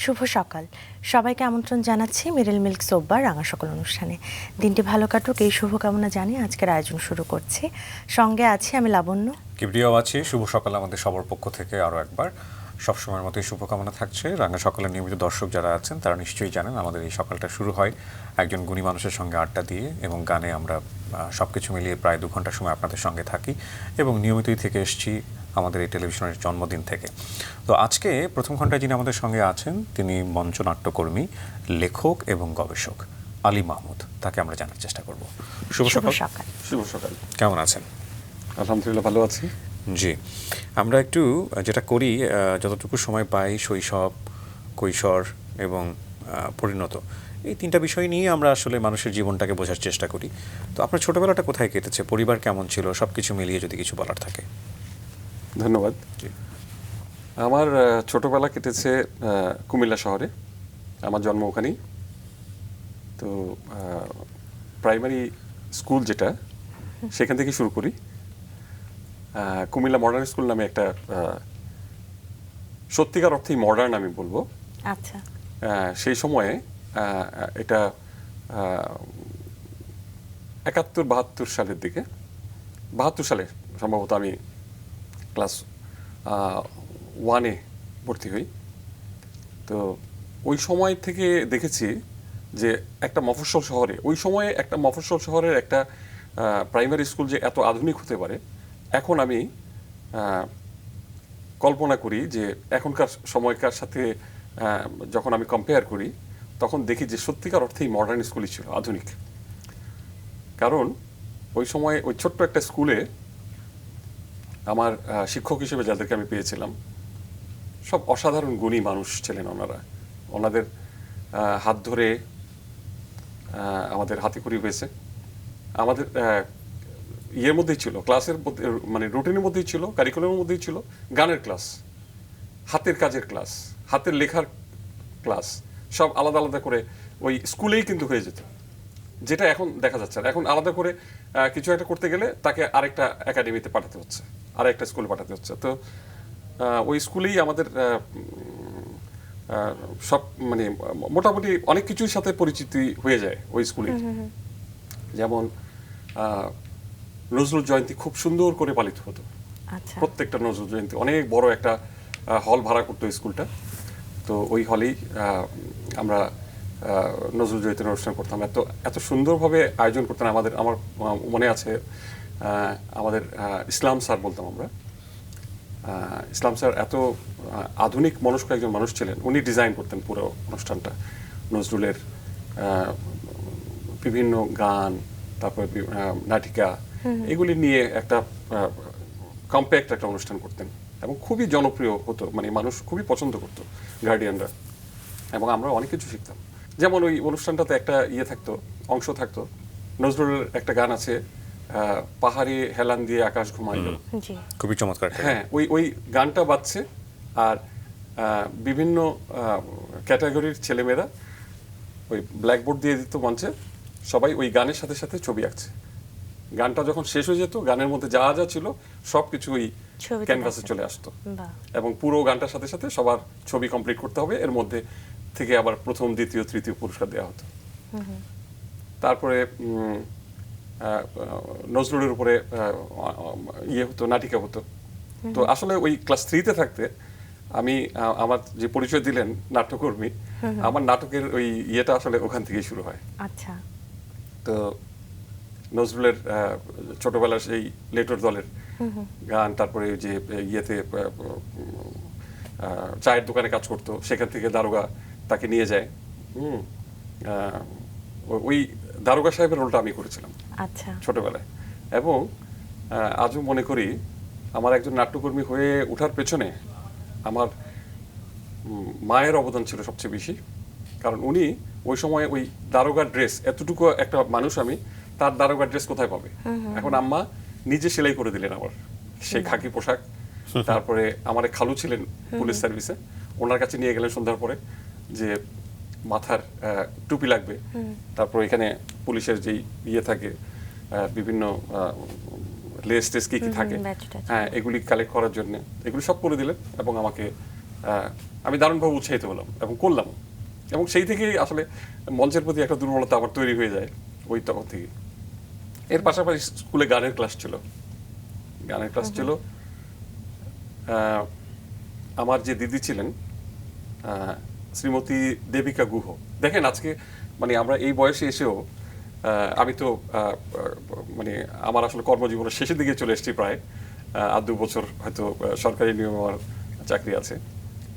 শুভ সকাল সবাইকে আমন্ত্রণ জানাচ্ছি মিডল মিল্ক সোববার রাঙা সকাল অনুষ্ঠানে। দিনটি ভালো কাটুক এই শুভকামনা জানিয়ে আজকের আয়োজন শুরু করছি। সঙ্গে আছি আমি লাবণ্য, কিবরিয়াও আছি। শুভ সকাল আমাদের সবার পক্ষ থেকে আরও একবার সবসময়ের মতোই শুভকামনা থাকছে। রাঙা সকালের নিয়মিত দর্শক যারা আছেন তারা নিশ্চয়ই জানেন আমাদের এই সকালটা শুরু হয় একজন গুণী মানুষের সঙ্গে আড্ডা দিয়ে এবং গানে। আমরা সব কিছু মিলিয়ে প্রায় 2 ঘন্টা সময় আপনাদের সঙ্গে থাকি এবং নিয়মিতই থেকে এসেছি আমাদের এই টেলিভিশনের জন্মদিন থেকে। তো আজকে প্রথম ঘন্টায় যিনি আমাদের সঙ্গে আছেন তিনি মঞ্চনাট্যকর্মী, লেখক এবং গবেষক আলী মাহমুদ। তাকে আমরা জানার চেষ্টা করব। শুভ সকাল। শুভ সকাল। কেমন আছেন? আলহামদুলিল্লাহ ভালো আছি। জি, আমরা একটু যেটা করি যতটুকু সময় পাই শৈশব, কৈশোর এবং পরিণত, এই 3টা বিষয় নিয়ে আমরা আসলে মানুষের জীবনটাকে বোঝার চেষ্টা করি। তো আপনার ছোটবেলাটা কোথায় কেটেছে, পরিবার কেমন ছিল, সব কিছু মিলিয়ে যদি কিছু বলার থাকে। ধন্যবাদ। জি। আমার ছোটবেলা কেটেছে কুমিল্লা শহরে। আমার জন্ম ওখানেই। তো প্রাইমারি স্কুল যেটা সেখান থেকে শুরু করি। কুমিল্লা মডার্ন স্কুল নামে একটা সত্যিকার অর্থেই মডার্ন আমি বলবো। আচ্ছা। সেই সময়ে এটা 71-72 সালের দিকে, 72 সালে সম্ভবত আমি ক্লাস 1-এ ভর্তি হই। তো ওই সময় থেকে দেখেছি যে একটা মফস্বল শহরে, ওই সময়ে একটা মফস্বল শহরের একটা প্রাইমারি স্কুল যে এত আধুনিক হতে পারে, এখন আমি কল্পনা করি যে এখনকার সময়কার সাথে যখন আমি কম্পেয়ার করি তখন দেখি যে সত্যিকার অর্থেই মডার্ন স্কুলই ছিল, আধুনিক। কারণ ওই সময় ওই ছোট্ট একটা স্কুলে আমার শিক্ষক হিসেবে যাদেরকে আমি পেয়েছিলাম সব অসাধারণ গুণী মানুষ ছিলেন। ওনাদের হাত ধরে আমাদের হাতেখড়ি হয়েছে। আমাদের ইয়ের মধ্যেই ছিল, ক্লাসের মানে রুটিনের মধ্যেই ছিল, কারিকুলামের মধ্যেই ছিল গানের ক্লাস, হাতের কাজের ক্লাস, হাতের লেখার ক্লাস, সব আলাদা আলাদা করে ওই স্কুলেই কিন্তু হয়ে যেত, যেটা এখন দেখা যাচ্ছে না। এখন আলাদা করে কিছু একটা করতে গেলে তাকে আরেকটা একাডেমিতে পাঠাতে হচ্ছে, আরেকটা স্কুলে পাঠাতে হচ্ছে। তো ওই স্কুলেই আমাদের সব মানে মোটামুটি অনেক কিছুর সাথে পরিচিতি হয়ে যায় ওই স্কুলে। যেমন নজরুল জয়ন্তী খুব সুন্দর করে পালিত হতো। আচ্ছা। প্রত্যেকটা নজরুল জয়ন্তী অনেক বড় একটা হল ভাড়া করতো স্কুলটা। তো ওই হলেই আমরা নজরুল জয়ন্তীর অনুষ্ঠান করতাম। এত সুন্দরভাবে আয়োজন করতেন। আমার মনে আছে আমাদের ইসলাম স্যার বলতাম আমরা। ইসলাম স্যার এত আধুনিক মনস্ক একজন মানুষ ছিলেন। উনি ডিজাইন করতেন পুরো অনুষ্ঠানটা, নজরুলের বিভিন্ন গান, তারপর নাটিকা, এগুলি নিয়ে একটা কম্প্যাক্ট একটা অনুষ্ঠান করতেন এবং খুবই জনপ্রিয় হতো, মানে মানুষ খুবই পছন্দ করতো, গার্ডিয়ানরা, এবং আমরা অনেক কিছু শিখতাম। যেমন ওই অনুষ্ঠানটাতে একটা থাকতো, অংশ থাকতো, নজরুলের একটা গান আছে, পাহাড়ে হেলান দিয়ে আকাশ ঘুমাইল। খুবই চমৎকার। হ্যাঁ, ওই গানটা বাজছে আর বিভিন্ন ক্যাটাগরির ছেলেমেয়েরা ওই ব্ল্যাকবোর্ড দিয়ে দিত মঞ্চে, সবাই ওই গানের সাথে সাথে ছবি আঁকছে। গানটা যখন শেষ হয়ে যেত, গানের মধ্যে যা যা ছিল সব কিছু ওই ক্যানভাসে চলে আসতো এবং পুরো গানটার সাথে সাথে সবার ছবি কমপ্লিট করতে হবে। এর মধ্যে থেকে আবার প্রথম, দ্বিতীয়, তৃতীয় পুরস্কার দেওয়া হতো। তারপরে নজরুলের উপরে হতো, নাটিকা হতো। তো আসলে ওই ক্লাস 3-তে থাকতে আমি আমার যে পরিচয় দিলেন নাট্যকর্মী, আমার নাটকের ওই আসলে ওখান থেকেই শুরু হয়। আচ্ছা। তো নজরুলের ছোটবেলার সেই লেটর দলের গান, তারপরে যে চায়ের দোকানে কাজ করতো, সেখান থেকে দারোগা তাকে নিয়ে যায়। ওই দারোগা সাহেবের রোলটা আমি করেছিলাম ছোটবেলায়। এবং আজও মনে করি আমার একজন নাট্যকর্মী হয়ে ওঠার পেছনে আমার মায়ের অবদান ছিল সবচেয়ে বেশি। কারণ উনি ওই সময় ওই দারোগার ড্রেস, এতটুকু একটা মানুষ আমি, তার দারোগার ড্রেস কোথায় পাবে? এখন আম্মা নিজে সেলাই করে দিলেন আমার সেই খাকি পোশাক। তারপরে আমার খালু ছিলেন পুলিশ সার্ভিসে, ওনার কাছে নিয়ে গেলেন সন্ধ্যার পরে যে মাথার টুপি লাগবে, তারপর এখানে পুলিশের যেই থাকে বিভিন্ন লেস টেস কি থাকে, হ্যাঁ, এগুলি কালেক্ট করার জন্য এগুলি সব করে দিলেন এবং আমাকে আমি দারুণভাবে উৎসাহিত হলাম এবং করলাম, এবং সেই থেকেই আসলে মঞ্চের প্রতি একটা দুর্বলতা আমার তৈরি হয়ে যায় ওই তখন থেকে। এর পাশাপাশি স্কুলে গানের ক্লাস ছিল, আমার যে দিদি ছিলেন শ্রীমতী দেবিকা গুহ। দেখেন আজকে মানে আমরা এই বয়সে এসেও আমি তো মানে আমার আসলে কর্মজীবনের শেষের দিকে চলে এসেছি, প্রায় আর 2 বছর হয়তো সরকারি নিয়মে আমার চাকরি আছে।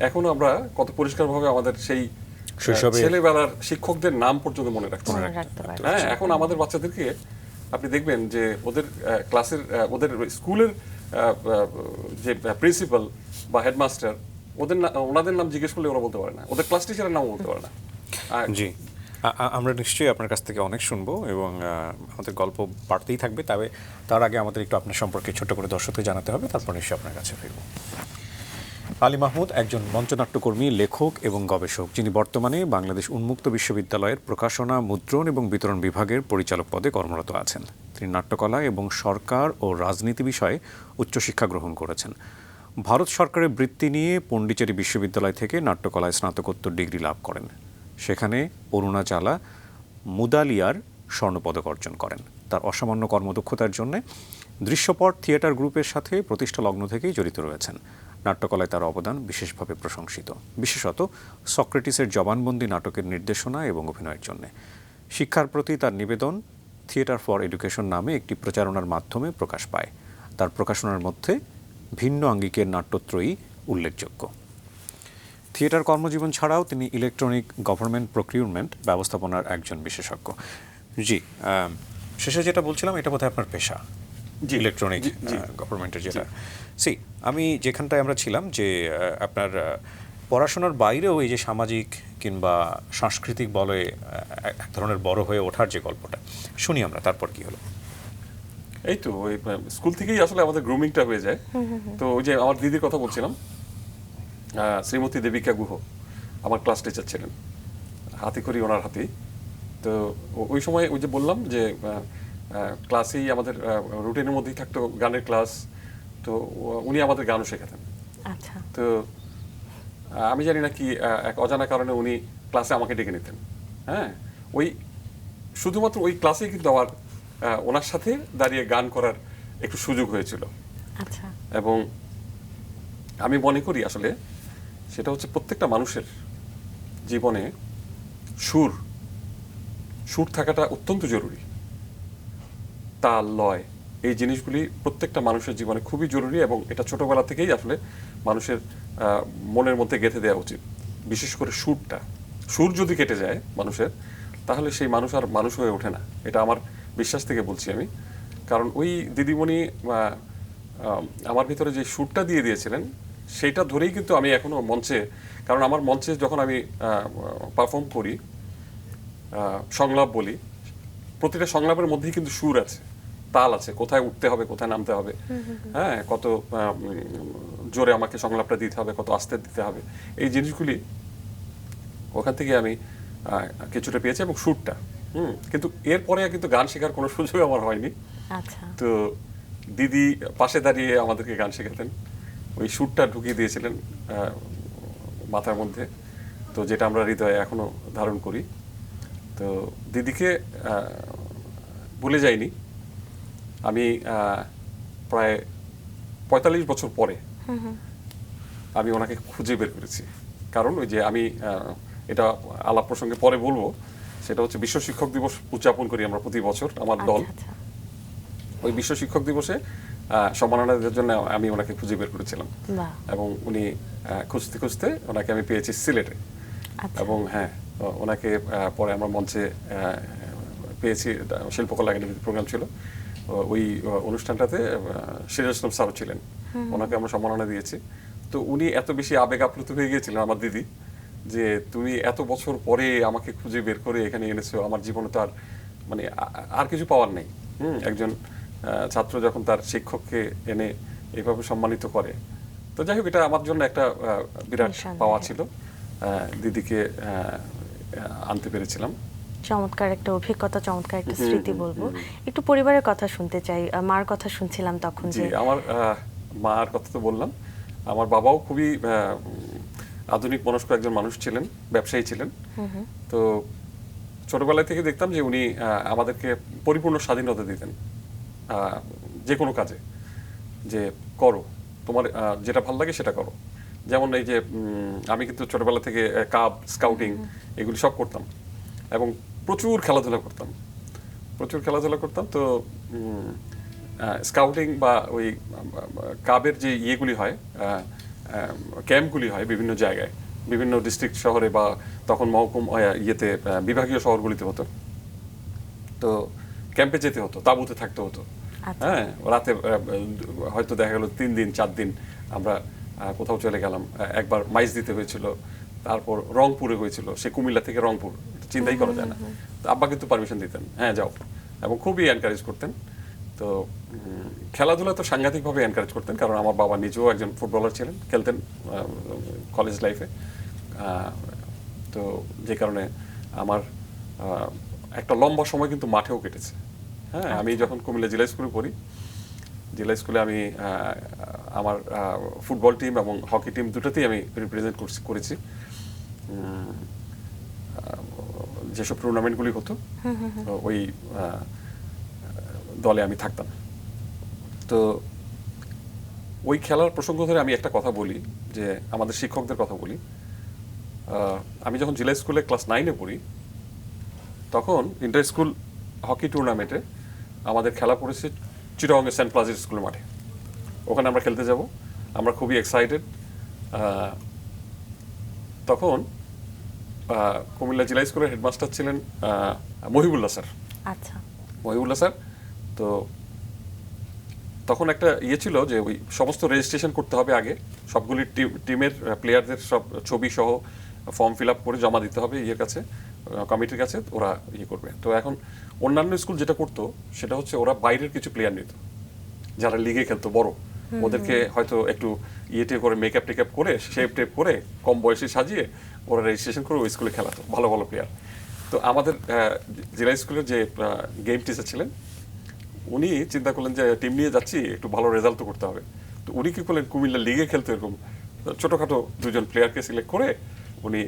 এখনো আমরা কত পরিষ্কারভাবে আমাদের সেই ছেলেবেলার শিক্ষকদের নাম পর্যন্ত মনে রাখতে পারি। হ্যাঁ, এখন আমাদের বাচ্চাদেরকে আপনি দেখবেন যে ওদের ক্লাসের ওদের স্কুলের যে প্রিন্সিপাল বা হেডমাস্টার, ওনাদের নাম জিজ্ঞেস করলে ওরা বলতে পারে না, ওদের ক্লাস টিচারের নাম বলতে পারে না। জি, আমরা নিশ্চয়ই আপনার কাছ থেকে অনেক শুনবো এবং আমাদের গল্প বাড়তেই থাকবে। তবে তার আগে আমাদের একটু আপনার সম্পর্কে ছোট করে দর্শকদের জানাতে হবে, তারপর নিশ্চয়ই আপনার কাছে ফিরব। আলী মাহমুদ একজন মঞ্চনাট্যকর্মী, লেখক এবং গবেষক, যিনি বর্তমানে বাংলাদেশ উন্মুক্ত বিশ্ববিদ্যালয়ের প্রকাশনা, মুদ্রণ এবং বিতরণ বিভাগের পরিচালক পদে কর্মরত আছেন। তিনি নাট্যকলা এবং সরকার ও রাজনীতি বিষয়ে উচ্চশিক্ষা গ্রহণ করেছেন। ভারত সরকারের বৃত্তি নিয়ে পণ্ডিচেরি বিশ্ববিদ্যালয় থেকে নাট্যকলায় স্নাতকোত্তর ডিগ্রি লাভ করেন। সেখানে অরুণাচালা মুদালিয়ার স্বর্ণপদক অর্জন করেন। তার অসামান্য কর্মদক্ষতার জন্য দৃশ্যপট থিয়েটার গ্রুপের সাথে প্রতিষ্ঠা লগ্ন থেকেই জড়িত রয়েছেন। নাট্যকলায় তার অবদান বিশেষভাবে প্রশংসিত, বিশেষত সক্রেটিসের জবানবন্দি নাটকের নির্দেশনা এবং অভিনয়ের জন্য। শিক্ষার প্রতি তার নিবেদন থিয়েটার ফর এডুকেশন নামে একটি প্রচারণার মাধ্যমে প্রকাশ পায়। তার প্রকাশনার মধ্যে ভিন্ন আঙ্গিকের নাট্যত্রয়ী উল্লেখযোগ্য। থিয়েটার কর্মজীবন ছাড়াও তিনি ইলেকট্রনিক গভর্নমেন্ট প্রকিউরমেন্ট ব্যবস্থাপনার একজন বিশেষজ্ঞ। জি, শেষে যেটা বলছিলাম এটা বোধহয় আপনার পেশা, ইলেকট্রনিক গভর্নমেন্টের যেটা। আমি যেখানটায় আমরা ছিলাম যে আপনার পড়াশোনার বাইরেও এই যে সামাজিক কিংবা সাংস্কৃতিক বলে এক ধরনের বড় হয়ে ওঠার যে গল্পটা শুনি আমরা, তারপর কি হলো? এই তো ওই স্কুল থেকেই আসলে আমাদের গ্রুমিংটা হয়ে যায়। তো ওই যে আমার দিদির কথা বলছিলাম, শ্রীমতী দেবিকা গুহ আমার ক্লাস টিচার ছিলেন, হাতে করি ওনার হাতেই। তো ওই সময় ওই যে বললাম যে ক্লাসেই আমাদের রুটিনের মধ্যেই থাকতো গানের ক্লাস, তো উনি আমাদের গানও শেখাতেন। আচ্ছা। তো আমি জানি না কি এক অজানা কারণে উনি ক্লাসে আমাকে ডেকে নিতেন। হ্যাঁ, ওই শুধুমাত্র ওই ক্লাসেই কিন্তু আমার ওনার সাথে দাঁড়িয়ে গান করার একটু সুযোগ হয়েছিল। আচ্ছা। এবং আমি মনে করি আসলে সেটা হচ্ছে প্রত্যেকটা মানুষের জীবনে সুর থাকাটা অত্যন্ত জরুরি। তাল, লয়, এই জিনিসগুলি প্রত্যেকটা মানুষের জীবনে খুবই জরুরি, এবং এটা ছোটবেলা থেকেই আসলে মানুষের মনের মধ্যে গেঁথে দেওয়া উচিত। বিশেষ করে সুর যদি কেটে যায় মানুষের, তাহলে সেই মানুষ আর মানুষ হয়ে ওঠে না। এটা আমার বিশ্বাস থেকে বলছি আমি। কারণ ওই দিদিমণি আমার ভিতরে যে সুরটা দিয়ে দিয়েছিলেন, সেইটা ধরেই কিন্তু আমি এখনো মঞ্চে, কারণ আমার মঞ্চে যখন আমি পারফর্ম করি, সংলাপ বলি, প্রতিটা সংলাপের মধ্যেই কিন্তু সুর আছে, তাল আছে, কোথায় উঠতে হবে, কোথায় নামতে হবে, হ্যাঁ, কত জোরে আমাকে সংলাপটা দিতে হবে, কত আস্তে দিতে হবে, এই জিনিসগুলি ওখান থেকে আমি কিছুটা পেয়েছি, এবং সুরটা। কিন্তু এরপরে কিন্তু গান শেখার কোনো সুযোগ আমার হয়নি। আচ্ছা। তো দিদি পাশে দাঁড়িয়ে আমাদেরকে গান শেখাতেন, ওই সুরটা ঢুকিয়ে দিয়েছিলেন মাথার মধ্যে, তো যেটা আমরা হৃদয়ে এখনো ধারণ করি। তো দিদিকে ভুলে যাইনি আমি। প্রায় 45 বছর পরে আমি ওনাকে খুঁজে বের করেছি। কারণ ওই যে আমি এটা আলাপ প্রসঙ্গে পরে বলবো, সেটা হচ্ছে বিশ্ব শিক্ষক দিবস উদযাপন করি আমরা প্রতি বছর, আমার দল। ওই বিশ্ব শিক্ষক দিবসে সম্মাননা দেওয়ার জন্য আমি ওনাকে খুঁজে বের করেছিলাম, এবং উনি খুঁজতে খুঁজতে ওনাকে আমি পেয়েছি সিলেটে। এবং হ্যাঁ, ওনাকে পরে আমরা মঞ্চে পেয়েছি, শিল্পকলা একাডেমির প্রোগ্রাম ছিল, ওই অনুষ্ঠানটাতে সিরাজ ইসলাম স্যারও ছিলেন, ওনাকে আমরা সম্মাননা দিয়েছি। তো উনি এত বেশি আবেগ আপ্লুত হয়ে গিয়েছিলেন আমার দিদি, যে তুমি এত বছর পরে আমাকে খুঁজে বের করে এখানে এনেছো, আমার জীবনে তো আর মানে আর কিছু পাওয়ার নেই। একজন ছাত্র যখন তার শিক্ষককে এনে এইভাবে সম্মানিত করে, তো যাই হোক, এটা আমার জন্য একটা বিরাট পাওয়া ছিল, দিদিকে আনতে পেরেছিলাম। চমৎকার একটা অভিজ্ঞতা, চমৎকার একটা স্মৃতি বলবো। একটু পরিবারের কথা শুনতে চাই, মার কথা শুনছিলাম তখন। জি, আমার মার কথা তো বললাম, আমার বাবাও খুবই আধুনিক মনস্ক একজন মানুষ ছিলেন, ব্যবসায়ী ছিলেন। তো ছোটবেলা থেকে দেখতাম যে উনি আমাদেরকে পরিপূর্ণ স্বাধীনতা দিতেন যে কোনো কাজে, যে করো, তোমার যেটা ভালো লাগে সেটা করো। যেমন এই যে আমি কিন্তু ছোটবেলা থেকে কাব, স্কাউটিং এগুলি সব করতাম এবং প্রচুর খেলাধুলা করতাম। তো স্কাউটিং বা ওই কাবের যে ইয়েগুলি হয়, ক্যাম্পগুলি হয় বিভিন্ন জায়গায়, বিভিন্ন ডিস্ট্রিক্ট শহরে বা তখন ইয়েতে বিভাগীয় শহরগুলিতে হতো। তো ক্যাম্পে যেতে হতো, তাঁবুতে থাকতে হতো। হ্যাঁ, রাতে হয়তো দেখা গেল 3 দিন 4 দিন আমরা কোথাও চলে গেলাম। একবার মাইজ দিতে হয়েছিল, তারপর রংপুরে হয়েছিল, সে কুমিল্লা থেকে রংপুর, চিন্তাই করা যায় না। তো আব্বা কিন্তু পারমিশন দিতেন, হ্যাঁ যাও, এবং খুবই এনকারেজ করতেন। তো খেলাধুলা তো সাংঘাতিকভাবে এনকারেজ করতেন, কারণ আমার বাবা নিজেও একজন ফুটবলার ছিলেন, খেলতেন কলেজ লাইফে। তো যে কারণে আমার একটা লম্বা সময় কিন্তু মাঠেও কেটেছে। হ্যাঁ, আমি যখন কুমিল্লা জেলা স্কুলে পড়ি, জেলা স্কুলে আমি আমার ফুটবল টিম এবং হকি টিম দুটোতেই আমি রিপ্রেজেন্ট করেছি। যেসব টুর্নামেন্টগুলি হতো ওই দলে আমি থাকতাম। তো ওই খেলার প্রসঙ্গ ধরে আমি একটা কথা বলি, যে আমাদের শিক্ষকদের কথা বলি। আমি যখন জেলা স্কুলে ক্লাস 9-এ পড়ি, তখন ইন্টার স্কুল হকি টুর্নামেন্টে আমাদের খেলা পড়েছে চিটাগংয়ের সেন্ট প্লাজির স্কুলের মাঠে। ওখানে আমরা খেলতে যাব, আমরা খুবই এক্সাইটেড। তখন কুমিল্লা জেলা স্কুলের হেডমাস্টার ছিলেন মহিবুল্লাহ স্যার। আচ্ছা, মহিবুল্লাহ স্যার। তো তখন একটা ইয়ে ছিল যে ওই সমস্ত রেজিস্ট্রেশন করতে হবে আগে, সবগুলি টিমের প্লেয়ারদের সব ছবি সহ ফর্ম ফিল আপ করে জমা দিতে হবে ইয়ের কাছে, কমিটির কাছে, ওরা ইয়ে করবে। তো এখন অন্যান্য স্কুল যেটা করতো সেটা হচ্ছে ওরা বাইরের কিছু প্লেয়ার নিত যারা লিগে খেলতো বড়, ওদেরকে হয়তো একটু ইয়েটে করে মেকআপ টেকআপ করে শেপ টেপ করে কম বয়সে সাজিয়ে ওরা রেজিস্ট্রেশন করে ওই স্কুলে খেলাতো ভালো ভালো প্লেয়ার। তো আমাদের জেলা স্কুলের যে গেম টিচার ছিলেন, উনি চিন্তা করলেন যে টিম নিয়ে যাচ্ছি, একটু ভালো রেজাল্ট তো করতে হবে। তো উনি কি করলেন, কুমিল্লা লিগে খেলতে এরকম ছোটোখাটো 2জন প্লেয়ারকে সিলেক্ট করে উনি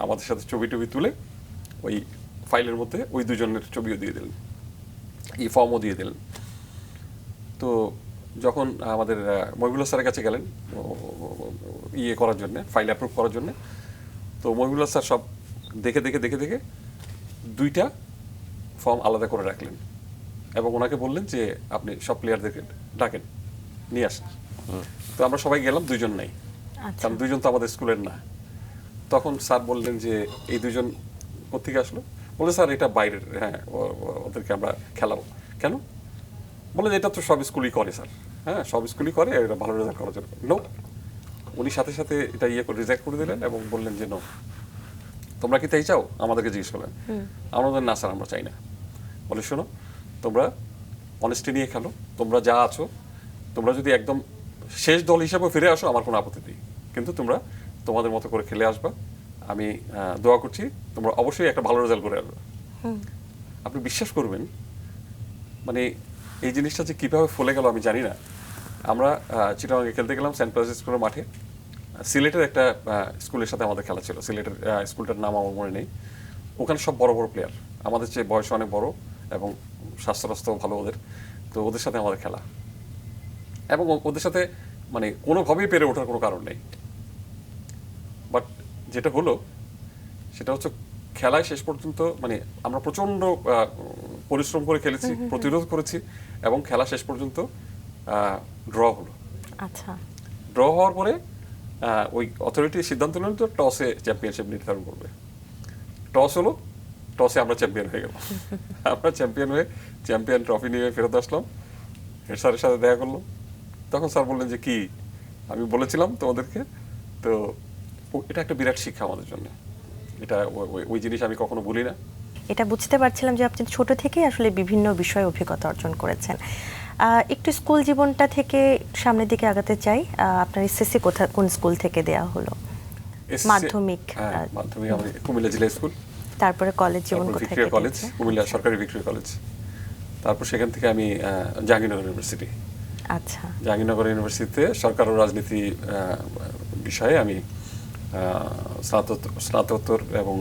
আমাদের সাথে ছবি টবি তুলে ওই ফাইলের মধ্যে ওই 2জনের ছবিও দিয়ে দিলেন, এই ফর্মও দিয়ে দিলেন। তো যখন আমাদের মহিবুল্লাহ স্যারের কাছে গেলেন ইয়ে করার জন্য, ফাইল অ্যাপ্রুভ করার জন্য, তো মহিবুল্লাহ স্যার সব দেখে 2টা ফর্ম আলাদা করে রাখলেন এবং ওনাকে বললেন যে আপনি সব প্লেয়ারদেরকে ডাকেন, নিয়ে আসেন। তো আমরা সবাই গেলাম, 2জন নাই, কারণ 2জন তো আমাদের স্কুলের না। তখন স্যার বললেন যে এই 2জন কোত্থেকে আসলো? বলে স্যার এটা বাইরের, হ্যাঁ ওদেরকে আমরা খেলাবো। কেন? বলে এটা তো সব স্কুলই করে স্যার, হ্যাঁ সব স্কুলই করে, এটা ভালো রেজাল্ট করার জন্য। নো, উনি সাথে সাথে এটা ইয়ে করে রিজেক্ট করে দিলেন এবং বললেন যে নো, তোমরা কি তাই চাও? আমাদেরকে জিজ্ঞেস করলেন। আমাদের না স্যার, আমরা চাই না। বলে শোনো, তোমরা অনেস্টি নিয়ে খেলো, তোমরা যা আছো, তোমরা যদি একদম শেষ দল হিসেবে ফিরে আসো আমার কোনো আপত্তি নেই, কিন্তু তোমরা তোমাদের মতো করে খেলে আসবা। আমি দোয়া করছি তোমরা অবশ্যই একটা ভালো রেজাল্ট করে আসবে। আপনি বিশ্বাস করবেন, মানে এই জিনিসটা যে কীভাবে ফলে গেল আমি জানি না। আমরা চিটাগাংয়ে খেলতে গেলাম সেন্ট প্লাজিস স্কুলের মাঠে। সিলেটের একটা স্কুলের সাথে আমাদের খেলা ছিল, সিলেটের স্কুলটার নাম আমার মনে নেই। ওখানে সব বড় বড় প্লেয়ার, আমাদের চেয়ে বয়স অনেক বড় এবং স্বাস্থ্য ভালো ওদের। তো ওদের সাথে আমাদের খেলা, এবং ওদের সাথে মানে কোনোভাবেই পেরে ওঠার কোনো কারণ নেই। বাট যেটা হলো সেটা হচ্ছে খেলায় শেষ পর্যন্ত মানে আমরা প্রচণ্ড পরিশ্রম করে খেলেছি, প্রতিরোধ করেছি, এবং খেলা শেষ পর্যন্ত ড্র হলো। আচ্ছা, ড্র হওয়ার পরে ওই অথরিটি সিদ্ধান্ত নিল তো টসে চ্যাম্পিয়নশিপ নির্ধারণ করবে। টস হলো, টসে আমরা চ্যাম্পিয়ন হয়ে গেলাম। আমরা চ্যাম্পিয়ন হয়ে চ্যাম্পিয়ন ট্রফি নিয়ে ফেরত আসলাম, হেড স্যারের সাথে দেখা করলাম। তখন স্যার বললেন যে কি আমি বলেছিলাম তোমাদেরকে। তো এটা একটা বিরাট শিক্ষা আমাদের জন্য, এটা ওই জিনিস আমি কখনো ভুলি না। এটা বুঝতে পারছিলাম যে আপনি ছোট থেকেই আসলে বিভিন্ন বিষয়ে অভিজ্ঞতা অর্জন করেছেন। একটু স্কুল জীবনটা থেকে সামনের দিকে আগাতে চাই। আপনার এসএসসি কোন স্কুল থেকে দেয়া হলো? মাধ্যমিক? মাধ্যমিক আমাদের কুমিল্লা জেলা স্কুল। তারপরে কলেজ জীবন কোথায় ভিক্টোরিয়া কলেজ, কুমিল্লা সরকারি ভিক্টোরিয়া কলেজ। তারপর সেখান থেকে আমি জাহাঙ্গীরনগর ইউনিভার্সিটি। আচ্ছা, জাহাঙ্গীরনগর ইউনিভার্সিটিতে সরকার ও রাজনীতি বিষয়ে আমি স্নাতকোত্তর এবং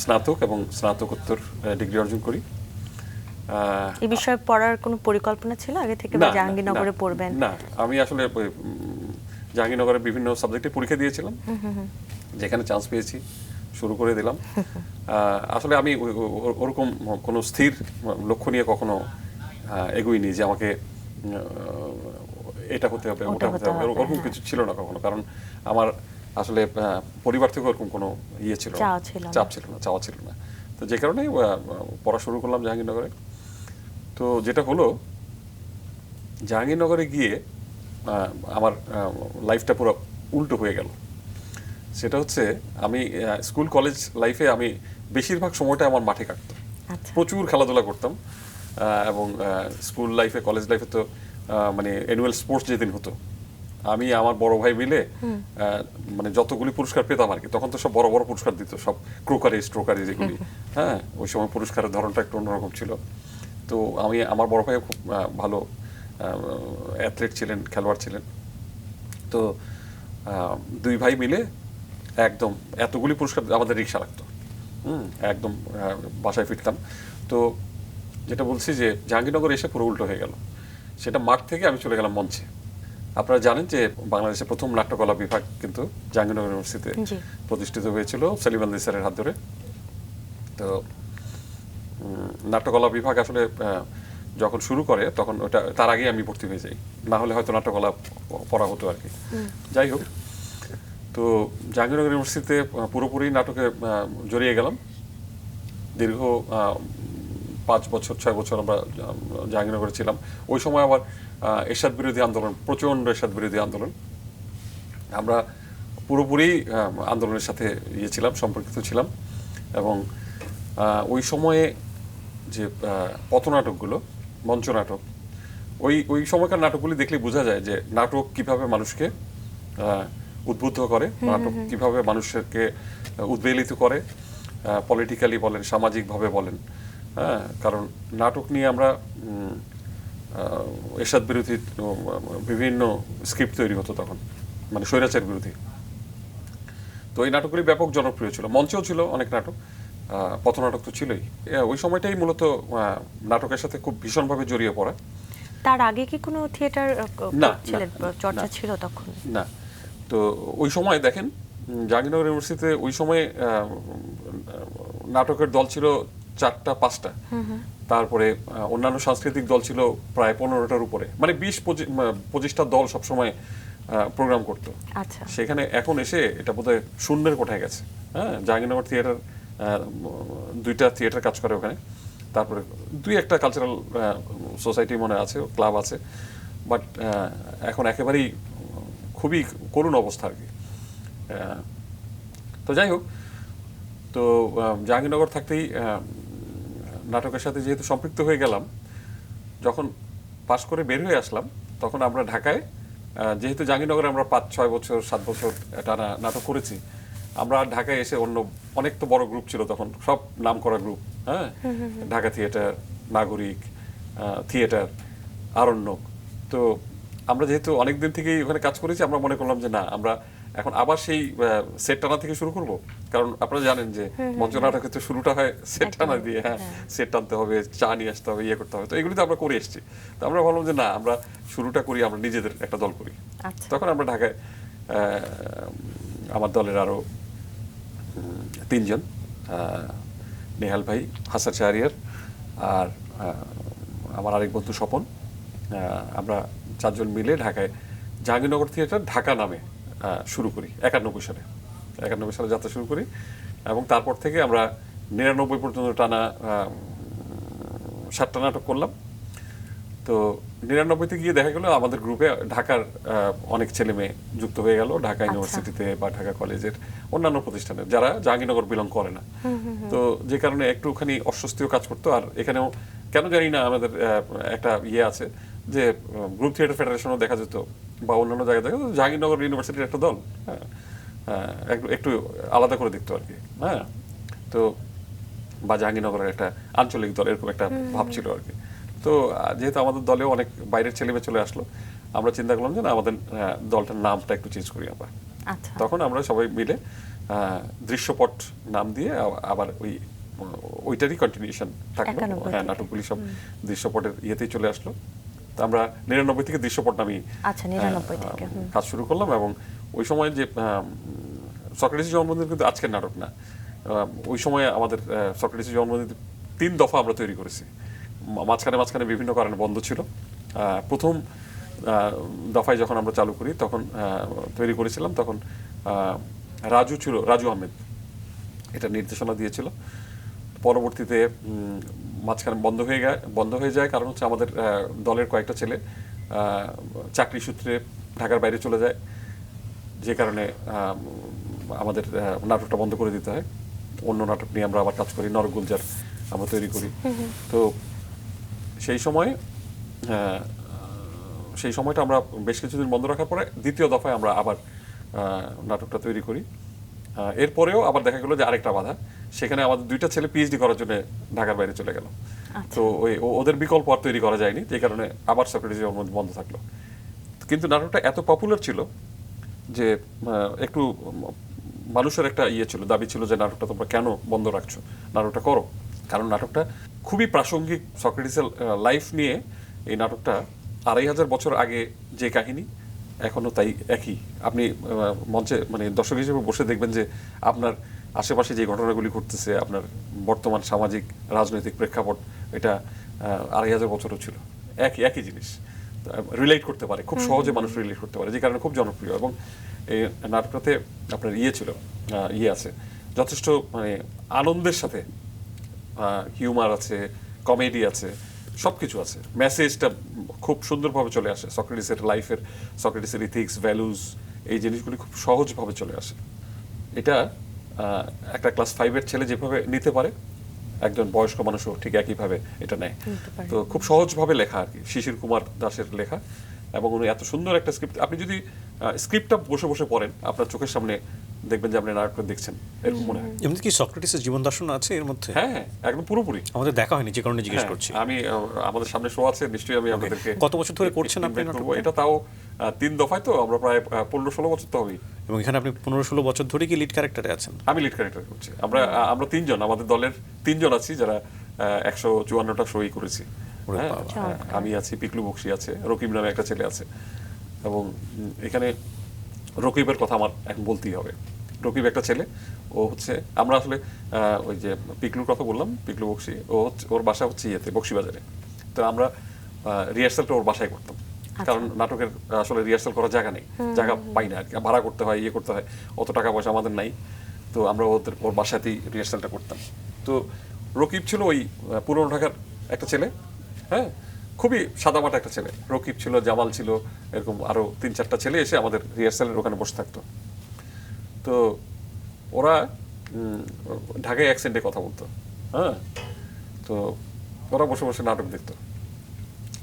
স্নাতক এবং স্নাতকোত্তর ডিগ্রি অর্জন করি। এই বিষয়ে পড়ার কোনো পরিকল্পনা ছিল আগে থেকে, বা জাহাঙ্গীরনগরে পড়বেন? না, আমি আসলে জাহাঙ্গীরনগরের বিভিন্ন সাবজেক্টে পরীক্ষা দিয়েছিলাম, যেখানে চান্স পেয়েছি শুরু করে দিলাম। আসলে আমি ওরকম কোনো স্থির লক্ষ্য নিয়ে কখনো এগোইনি যে আমাকে এটা হতে হবে ওটা হতে হবে, ওরকম কিছু ছিল না কখনো। কারণ আমার আসলে পরিবার থেকে ওরকম কোনো ইয়ে ছিল, চাপ ছিল না, চাওয়া ছিল না। তো যে কারণে পড়া শুরু করলাম জাহাঙ্গীরনগরে। তো যেটা হলো, জাহাঙ্গীরনগরে গিয়ে আমার লাইফটা পুরো উল্টো হয়ে গেল। সেটা হচ্ছে, আমি স্কুল কলেজ লাইফে আমি বেশিরভাগ সময়টা আমার মাঠে কাটতো, প্রচুর খেলাধুলা করতাম। এবং স্কুল লাইফে কলেজ লাইফে তো মানে অ্যানুয়াল স্পোর্টস যেদিন হতো, আমি আমার বড় ভাই মিলে মানে যতগুলি পুরস্কার পেতাম আর কি, তখন তো সব বড় বড় পুরস্কার দিত, সব ক্রোকারি যেগুলি। হ্যাঁ, ওই সময় পুরস্কারের ধরনটা একটু অন্যরকম ছিল। তো আমার বড় ভাই খুব ভালো অ্যাথলেট ছিলেন, খেলোয়াড় ছিলেন। তো দুই ভাই মিলে একদম এতগুলি পুরস্কার আমাদের রিক্সা লাগতো, একদম বাসায় ফিরতাম। তো যেটা বলছি যে জাহাঙ্গীরনগর এসে পুরো উল্টো হয়ে গেল। সেটা মাঠ থেকে আমি চলে গেলাম মঞ্চে। আপনারা জানেন যে বাংলাদেশের প্রথম নাট্যকলা বিভাগ কিন্তু জাহাঙ্গীরনগর ইউনিভার্সিটিতে প্রতিষ্ঠিত হয়েছিল সেলিম আলী স্যারের হাত ধরে। তো নাট্যকলা বিভাগ আসলে যখন শুরু করে তখন ওটা তার আগেই আমি ভর্তি হয়ে যাই, না হলে হয়তো নাট্যকলা পড়া হতো আর কি। যাই হোক, তো জাহাঙ্গীরনগর ইউনিভার্সিটিতে পুরোপুরি নাটকে জড়িয়ে গেলাম। দীর্ঘ 5 বছর 6 বছর আমরা জাহাঙ্গীরনগরে ছিলাম। ওই সময় আবার এরশাদ বিরোধী আন্দোলন, প্রচণ্ড এরশাদ বিরোধী আন্দোলন, আমরা পুরোপুরি আন্দোলনের সাথে ছিলাম, সম্পর্কিত ছিলাম। এবং ওই সময়ে যে পথনাটকগুলো, মঞ্চনাটক, ওই সময়কার নাটকগুলি দেখলে বোঝা যায় যে নাটক কিভাবে মানুষকে উদ্বুদ্ধ করে, নাটক কিভাবে মানুষকে উদ্বেলিত করে, পলিটিক্যালি বলেন, সামাজিকভাবে বলেন। হ্যাঁ, কারণ নাটক নিয়ে আমরা এরশাদ বিরোধী বিভিন্ন স্ক্রিপ্ট তৈরি হতো তখন, মানে স্বৈরাচার বিরোধী। তো এই নাটকগুলি ব্যাপক জনপ্রিয় ছিল, মঞ্চেও ছিল অনেক নাটক, পথনাটক তো ছিলই। ওই সময়টাই মূলত নাটকের সাথে খুব ভীষণভাবে জড়িয়ে পড়া। তার আগে কি কোনো থিয়েটার চর্চা ছিল তখন? না। তো ওই সময় দেখেন, জাহাঙ্গীরনগর ইউনিভার্সিটিতে ওই সময়ে নাটকের দল ছিল 4টা-5টা। তারপরে অন্যান্য সাংস্কৃতিক দল ছিল প্রায় 15টার উপরে, মানে 20-25টা দল সবসময় প্রোগ্রাম করতো। সেখানে এখন এসে এটা বোধহয় শূন্যের কোঠায় গেছে। হ্যাঁ, জাহাঙ্গীরনগর থিয়েটার 2টা থিয়েটার কাজ করে ওখানে, তারপরে 2-1টা কালচারাল সোসাইটি মনে আছে, ক্লাব আছে, বাট এখন একেবারেই খুবই করুণ অবস্থা আর কি। তো যাই হোক, তো জাহাঙ্গীরনগর থাকতেই নাটকের সাথে যেহেতু সম্পৃক্ত হয়ে গেলাম, যখন পাশ করে বের হয়ে আসলাম তখন আমরা ঢাকায়, যেহেতু জাহাঙ্গীরনগরে আমরা 5-6 বছর 7 বছর টানা নাটক করেছি, আমরা ঢাকায় এসে অনেক তো বড় গ্রুপ ছিল তখন, সব নাম করা গ্রুপ। হ্যাঁ, ঢাকা থিয়েটার, নাগরিক থিয়েটার, আরণ্যক। তো আমরা যেহেতু অনেকদিন থেকেই ওখানে কাজ করেছি, আমরা মনে করলাম যে না, আমরা এখন আবার সেই সেট টানা থেকে শুরু করব। কারণ আপনারা জানেন যে মঞ্চ নাটকের তো শুরুটা হয় সেট টানা দিয়ে। হ্যাঁ, সেট টানতে হবে, চা নিয়ে আসতে হবে, ইয়ে করতে হবে। তো এগুলি তো আমরা করে এসেছি। তো আমরা ভাবলাম যে না, আমরা শুরুটা করি, আমরা নিজেদের একটা দল করি। তখন আমরা ঢাকায় আমার দলের আরো 3 জন, নেহাল ভাই, হাসান শাহরিয়ার, আর আমার আরেক বন্ধু স্বপন, আমরা 4 জন মিলে ঢাকায় জাহাঙ্গীরনগর থিয়েটার ঢাকা নামে শুরু করি 91 সালে যাত্রা শুরু করি। এবং তারপর থেকে আমরা 99 পর্যন্ত টানা 7টা নাটক করলাম। তো 99-তে গিয়ে দেখা গেল আমাদের গ্রুপে ঢাকার অনেক ছেলে মেয়ে যুক্ত হয়ে গেল, ঢাকা ইউনিভার্সিটিতে বা ঢাকা কলেজের অন্যান্য প্রতিষ্ঠানে, যারা জাহাঙ্গীরনগর বিলং করে না। তো যে কারণে একটুখানি অস্বস্তিও কাজ করতো। আর এখানেও কেন জানি না আমাদের একটা আছে যে গ্রুপ থিয়েটার ফেডারেশনও দেখা যেত বা অন্যান্য জায়গায় দেখা যেত, জাহাঙ্গীরনগর ইউনিভার্সিটির একটা দল একটু আলাদা করে দেখতো আর কি। হ্যাঁ, তো বা জাহাঙ্গীরনগরের একটা আঞ্চলিক দল, এরকম একটা ভাব ছিল আর কি। তো যেহেতু আমাদের দলেও অনেক বাইরের ছেলেমেয়ে চলে আসলো, আমরা চিন্তা করলাম যে না, আমাদের দলটার নামটা একটু চেঞ্জ করি আমরা। আচ্ছা। তখন আমরা সবাই মিলে দৃশ্যপট নাম দিয়ে আবার ওইটারই কন্টিনিউশন থাকলো। 91 হ্যাঁ, থেকে। নাটকগুলি সব দৃশ্যপটের ইয়েতেই চলে আসলো। তো আমরা 99 থেকে দৃশ্যপট নামই আচ্ছা, 99 থেকে। কাজ শুরু করলাম। এবং ওই সময় যে সক্রেটিসের জন্মদিন কিন্তু আজকের নাটক না। ওই সময় আমাদের সক্রেটিসের জন্মদিন 3 দফা আমরা তৈরি করেছি। মাঝখানে বিভিন্ন কারণে বন্ধ ছিল। প্রথম দফায় যখন আমরা চালু করি তখন তৈরি করেছিলাম, তখন রাজু আহমেদ এটা নির্দেশনা দিয়েছিল। পরবর্তীতে মাঝখানে বন্ধ হয়ে যায়, কারণ হচ্ছে আমাদের দলের কয়েকটা ছেলে চাকরি সূত্রে ঢাকার বাইরে চলে যায়, যে কারণে আমাদের নাটকটা বন্ধ করে দিতে হয়। অন্য নাটক নিয়ে আমরা আবার কাজ করি, নরক গুলজার আমরা তৈরি করি। তো সেই সময়টা আমরা বেশ কিছুদিন বন্ধ রাখার পরে দ্বিতীয় দফায় আমরা আবার নাটকটা তৈরি করি। এরপরেও আবার দেখা গেল যে আরেকটা বাধা, সেখানে আমাদের 2টা ছেলে পিএইচডি করার জন্য ঢাকার বাইরে চলে গেল। তো ওদের বিকল্প আর তৈরি করা যায়নি, যে কারণে আবার সক্রেটিসের জন্মদিন বন্ধ থাকলো। কিন্তু নাটকটা এত পপুলার ছিল যে একটু মানুষের একটা ছিল, দাবি ছিল যে নাটকটা তোমরা কেন বন্ধ রাখছো, নাটকটা করো। কারণ নাটকটা খুবই প্রাসঙ্গিক, সক্রেটিসের লাইফ নিয়ে এই নাটকটা 2500 বছর আগে যে কাহিনী এখনো তাই একই। আপনি মঞ্চে দর্শক হিসেবে বসে দেখবেন যে আপনার আশেপাশে যে ঘটনাগুলি ঘটতেছে, আপনার বর্তমান সামাজিক রাজনৈতিক প্রেক্ষাপট, এটা 2500 বছরও ছিল, একই জিনিস রিলেট করতে পারে, খুব সহজে মানুষ রিলেট করতে পারে, যে কারণে খুব জনপ্রিয়। এবং এই নাটকটাতে আপনার ছিল আছে যথেষ্ট আনন্দের সাথে, হিউমার আছে, কমেডি আছে, সবকিছু আছে। মেসেজটা খুব সুন্দরভাবে চলে আসে, সক্রেটিসের লাইফের, সক্রেটিসের ইথিক্স, ভ্যালুজ, এই জিনিসগুলি খুব সহজভাবে চলে আসে। এটা একটা ক্লাস 5-এর ছেলে যেভাবে নিতে পারে, একজন বয়স্ক মানুষও ঠিক একইভাবে এটা নেয়। তো খুব সহজভাবে লেখা আর কি, শিশির কুমার দাসের লেখা। এবং উনি এত সুন্দর একটা স্ক্রিপ্ট, আপনি যদি স্ক্রিপ্টটা বসে বসে পড়েন, আপনার চোখের সামনে দেখবেন যে আপনি নাটকটা দেখছেন, এরকম মনে হয়। এমনি কি সক্রেটিসের জীবন দর্শন আছে এর মধ্যে? হ্যাঁ, একদম পুরোপুরি। আমাদের দেখা হয়নি, যে কারণে জিজ্ঞেস করছি। আমি আমাদের সামনে শো আছে, নিশ্চয়ই আমি আপনাদেরকে। কত বছর ধরে করছেন আপনি নাটক? এটা তাও 3 দফায়, তো আমরা প্রায় 15-16 বছর তো হবেই। এবং এখানে আপনি 15-16 বছর ধরে কি লিড ক্যারেক্টারে আছেন? আমি লিড ক্যারেক্টার করছি। আমরা 3 জন, আমাদের দলের 3 জন আছি যারা 154টা শোই করেছি। আমি আছি, পিকলু বক্সি আছে, রকিব নামে একটা ছেলে আছে। এবং এখানে রকিবের কথা আমার এখন বলতেই হবে। রকিব একটা ছেলে, ও হচ্ছে, আমরা আসলে ওই যে পিকলুর কথা বললাম, পিকলু বক্সি, ওর বাসা হচ্ছে বক্সিবাজারে। তো আমরা রিহার্সালটা ওর বাসায় করতাম, কারণ নাটকের আসলে রিহার্সাল করার জায়গা নেই, জায়গা পাই না আর কি, ভাড়া করতে হয়, করতে হয়, অত টাকা পয়সা আমাদের নাই। তো আমরা ওর বাসাতেই রিহার্সালটা করতাম। তো রকিব ছিল ওই পুরনো ঢাকার একটা ছেলে, হ্যাঁ, খুবই সাদামাটা একটা ছেলে। রকিব ছিল, জামাল ছিল, এরকম আরো 3-4টা ছেলে এসে আমাদের রিহার্সালের ওখানে বসে থাকতো। তো ওরা ঢাকায় অ্যাকসেন্টে কথা বলতো, হ্যাঁ। তো ওরা বসে বসে নাটক দেখতো,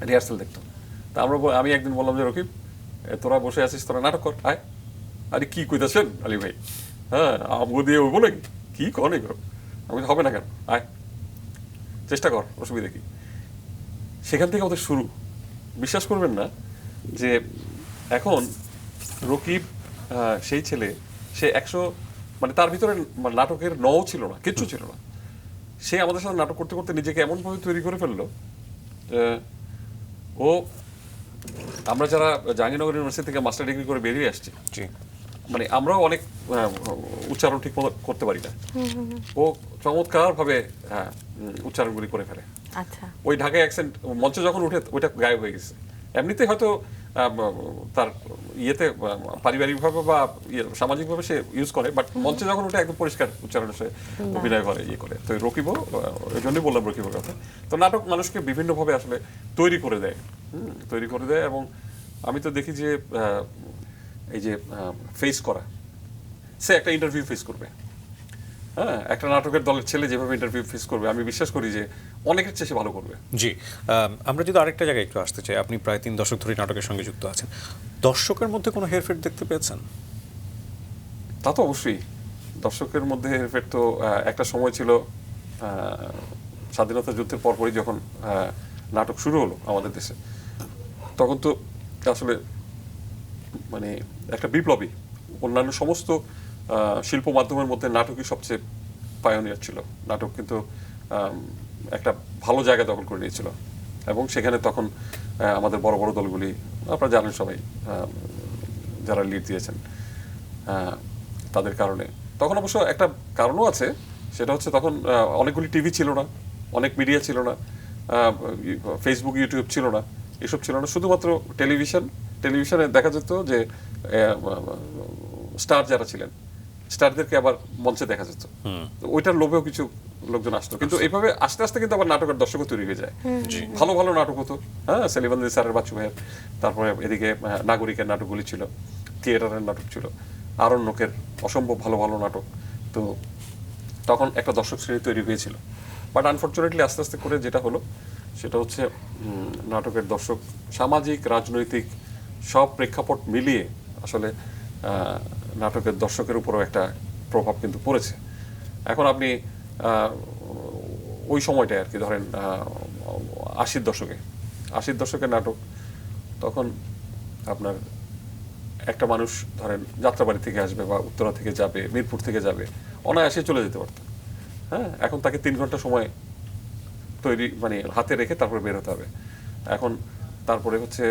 রিহার্সাল দেখতো। তা আমি একদিন বললাম যে রকিব, তোরা বসে আছিস, তোরা নাটক কর, আয়। আরে কি কইতাছেন আলী ভাই, হ্যাঁ, আমগো দিয়ে ওই বলে কি কন এগুলো? আমি হবে না কেন, আয়, চেষ্টা কর, অসুবিধা কি। সেখান থেকে আমাদের শুরু। বিশ্বাস করবেন না যে এখন রকিব সেই ছেলে, সে 100, তার ভিতরে নাটকের নও ছিল না, কিচ্ছু ছিল না। সে আমাদের সাথে নাটক করতে করতে নিজেকে এমনভাবে তৈরি করে ফেললো। ও, আমরা যারা জাহাঙ্গীরনগর ইউনিভার্সিটি থেকে মাস্টার ডিগ্রি করে বেরিয়ে আসছি, আমরাও অনেক উচ্চারণ ঠিক মতো করতে পারি না। ও চমৎকার ভাবে উচ্চারণগুলি করে ফেলে। ওই ঢাকায় অ্যাকসেন্ট মঞ্চে যখন উঠে ওইটা গায়েব হয়ে গেছে। এমনিতে হয়তো তার ইয়েতে পারিবারিকভাবে বা সামাজিকভাবে সে ইউজ করে, বাট মঞ্চে যখন উঠে একদম পরিষ্কার উচ্চারণে সে অভিনয় করে, করে। তো রকিবও, ওই জন্যই বললাম রকিবের কথা। তো নাটক মানুষকে বিভিন্নভাবে আসলে তৈরি করে দেয়, এবং আমি তো দেখি যে এই যে ফেস করা, সে একটা ইন্টারভিউ ফেস করবে, হ্যাঁ, একটা নাটকের দলের ছেলে যেভাবে ইন্টারভিউ ফেস করবে, আমি বিশ্বাস করি যে অনেকের চেয়ে সে ভালো করবে। জি, আমরা যদি আরেকটা জায়গায় একটু আসতে চাই, আপনি প্রায় 3 দশক ধরে নাটকের সঙ্গে যুক্ত আছেন, দর্শকের মধ্যে কোনো হেরফের দেখতে পেয়েছেন? তা তো অবশ্যই, দর্শকের মধ্যে হেরফের তো একটা সময় ছিল, স্বাধীনতা যুদ্ধের পরপরই যখন নাটক শুরু হলো আমাদের দেশে, তখন তো আসলে একটা বিপ্লবী অন্যান্য সমস্ত শিল্প মাধ্যমের মধ্যে নাটকই সবচেয়ে পায়োনিয়ার ছিল। নাটক কিন্তু একটা ভালো জায়গা দখল করে নিয়েছিল এবং সেখানে তখন আমাদের বড় বড় দলগুলি, আপনারা জানেন সবাই যারা লিড দিয়েছেন তাদের কারণে। তখন অবশ্য একটা কারণও আছে, সেটা হচ্ছে তখন অনেকগুলি টিভি ছিল না, অনেক মিডিয়া ছিল না, ফেসবুক ইউটিউব ছিল না, এসব ছিল না, শুধুমাত্র টেলিভিশনে দেখা যেত যে স্টার যারা ছিলেন স্টারদেরকে আবার মঞ্চে দেখা যেত, তো ওইটার লোভেও কিছু লোকজন আসতো। কিন্তু এইভাবে আস্তে আস্তে কিন্তু আবার নাটকের দর্শকও তৈরি হয়ে যায়, ভালো ভালো নাটক হতো। হ্যাঁ, সেলিমান্দি স্যারের, বাচ্চু ভাইয়ের, তারপরে এদিকে নাগরিকের নাটকগুলি ছিল, থিয়েটারের নাটক ছিল, আরণ্যকের অসম্ভব ভালো ভালো নাটক। তো তখন একটা দর্শক শ্রেণী তৈরি হয়েছিল। বাট আনফর্চুনেটলি আস্তে আস্তে করে যেটা হলো সেটা হচ্ছে নাটকের দর্শক সামাজিক রাজনৈতিক সব প্রেক্ষাপট মিলিয়ে আসলে নাটকের দর্শকের উপরও একটা প্রভাব কিন্তু পড়েছে। এখন আপনি ওই সময়টায় আর কি ধরেন 80-র দশকের নাটক, তখন আপনার একটা মানুষ ধরেন যাত্রাবাড়ি থেকে আসবে বা উত্তরা থেকে যাবে, মিরপুর থেকে যাবে, অনায়াসে চলে যেতে পারত। হ্যাঁ, এখন তাকে 3 ঘন্টা সময় তৈরি মানে হাতে রেখে তারপরে বের হতে হবে। এখন তারপরে হচ্ছে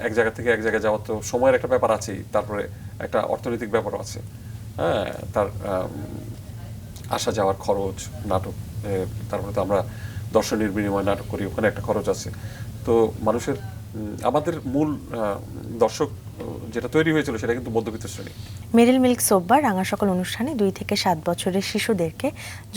এক জায়গা থেকে এক জায়গায় যাওয়ার তো সময়ের একটা ব্যাপার আছেই, তারপরে একটা অর্থনৈতিক ব্যাপারও আছে। হ্যাঁ, তার আসা যাওয়ার খরচ, নাটক, তারপরে তো আমরা দর্শনের বিনিময়ে নাটক করি, ওখানে একটা খরচ আছে। তো মানুষের আমাদের মূল দর্শক যেটা তৈরি হয়েছিল সেটা কিন্তু মধ্যবিত্ত শ্রেণী। মেরিল মিল্ক সোববার রাঙা সকাল অনুষ্ঠানে 2 থেকে 7 বছরের শিশুদেরকে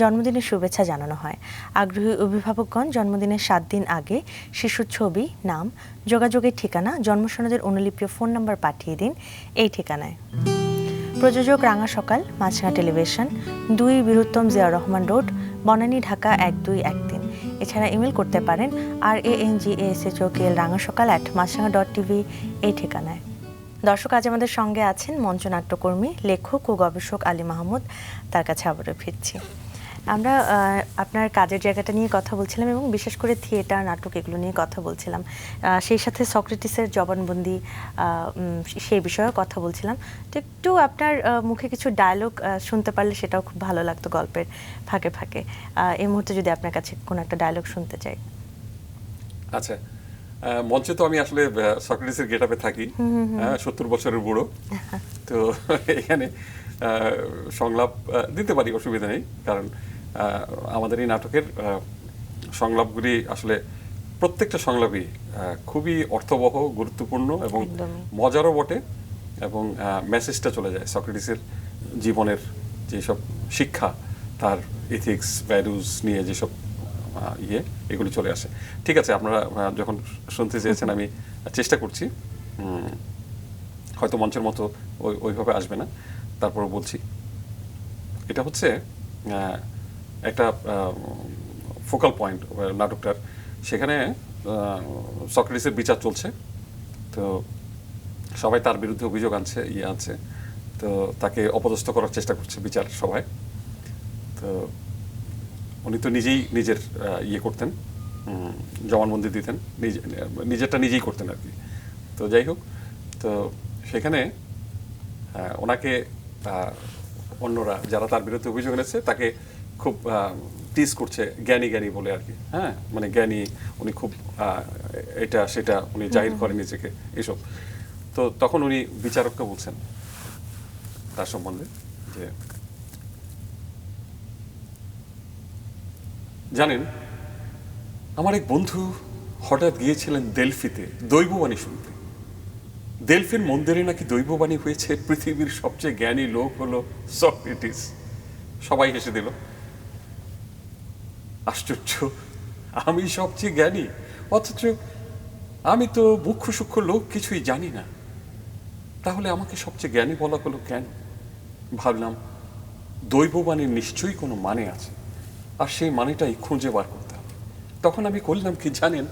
জন্মদিনের শুভেচ্ছা জানানো হয়। আগ্রহী অভিভাবকগণ জন্মদিনের 7 দিন আগে শিশুর ছবি, নাম, যোগাযোগের ঠিকানা, জন্মসনদের অনুলিপি ও ফোন নাম্বার পাঠিয়ে দিন এই ঠিকানায়। প্রযোজক রাঙা সকাল, মাছরাঙা টেলিভিশন, 2 বীরুত্তম জিয়া রহমান রোড, বনানী, ঢাকা 1213। এছাড়া ইমেল করতে পারেন rangaShokal@মাছরাঙা.tv এই ঠিকানায়। দর্শক, আজ আমাদের সঙ্গে আছেন মঞ্চনাট্যকর্মী, লেখক ও গবেষক আলী মাহমুদ। তার কাছে আবারও ফিরছি। আমরা আপনার কাজের জায়গাটা নিয়ে কথা বলছিলাম এবং বিশেষ করে থিয়েটার, নাটক এগুলো নিয়ে কথা বলছিলাম। সেই সাথে সক্রেটিসের জবানবন্দি, সেই বিষয়েও কথা বলছিলাম। তো একটু আপনার মুখে কিছু ডায়লগ শুনতে পারলে সেটাও খুব ভালো লাগতো গল্পের ফাঁকে ফাঁকে। এই মুহূর্তে যদি আপনার কাছে কোনো একটা ডায়লগ শুনতে চাই। আচ্ছা, মঞ্চে তো আমি আসলে সক্রেটিসের গেটআপে থাকি, 70 বছরের বুড়ো। তো এখানে সংলাপ দিতে পারি, অসুবিধা নেই, কারণ আমাদের এই নাটকের সংলাপগুলি আসলে প্রত্যেকটা সংলাপই খুবই অর্থবহ, গুরুত্বপূর্ণ এবং মজারও বটে, এবং মেসেজটা চলে যায় সক্রেটিসের জীবনের যেসব শিক্ষা, তার এথিক্স, ভ্যালুজ নিয়ে যেসব এগুলি চলে আসে। ঠিক আছে, আপনারা যখন শুনতে চেয়েছেন আমি চেষ্টা করছি, হয়তো মঞ্চের মতো ওইভাবে আসবে না, তারপরে বলছি। এটা হচ্ছে একটা ফোকাল পয়েন্ট নাটকটার। সেখানে সক্রেটিসের বিচার চলছে, তো সবাই তার বিরুদ্ধে অভিযোগ আনছে, তো তাকে অপদস্থ করার চেষ্টা করছে বিচার সভায়। তো উনি তো নিজেই নিজের করতেন, জবানবন্দি দিতেন, নিজেরটা নিজেই করতেন আর কি। তো যাই হোক, তো সেখানে ওনাকে অন্যরা যারা তার বিরুদ্ধে অভিযোগ এনেছে তাকে খুব টিজ করছে, জ্ঞানী জ্ঞানী বলে আর কি। হ্যাঁ, মানে জ্ঞানী, উনি খুব এটা সেটা উনি জাহির করেন নিজেকে, এসব। তো তখন উনি বিচারককে বলছেন তার সম্বন্ধে যে, জানেন, আমার এক বন্ধু হঠাৎ গিয়েছিলেন দেলফিতে দৈববাণী শুনতে। দেলফির মন্দিরে নাকি দৈববাণী হয়েছে পৃথিবীর সবচেয়ে জ্ঞানী লোক হলো সক্রেটিস। সবাই হেসে দিল। আশ্চর্য, আমি সবচেয়ে জ্ঞানী, অথচ আমি তো মুখ্য সূক্ষ্ম লোক কিছুই জানি না। তাহলে আমাকে সবচেয়ে জ্ঞানী বলা হলো কেন? ভাবলাম দৈববাণীর নিশ্চয়ই কোনো মানে আছে, আর সেই মানেটাই খুঁজে বার করতে হবে। তখন আমি করলাম কি জানেন,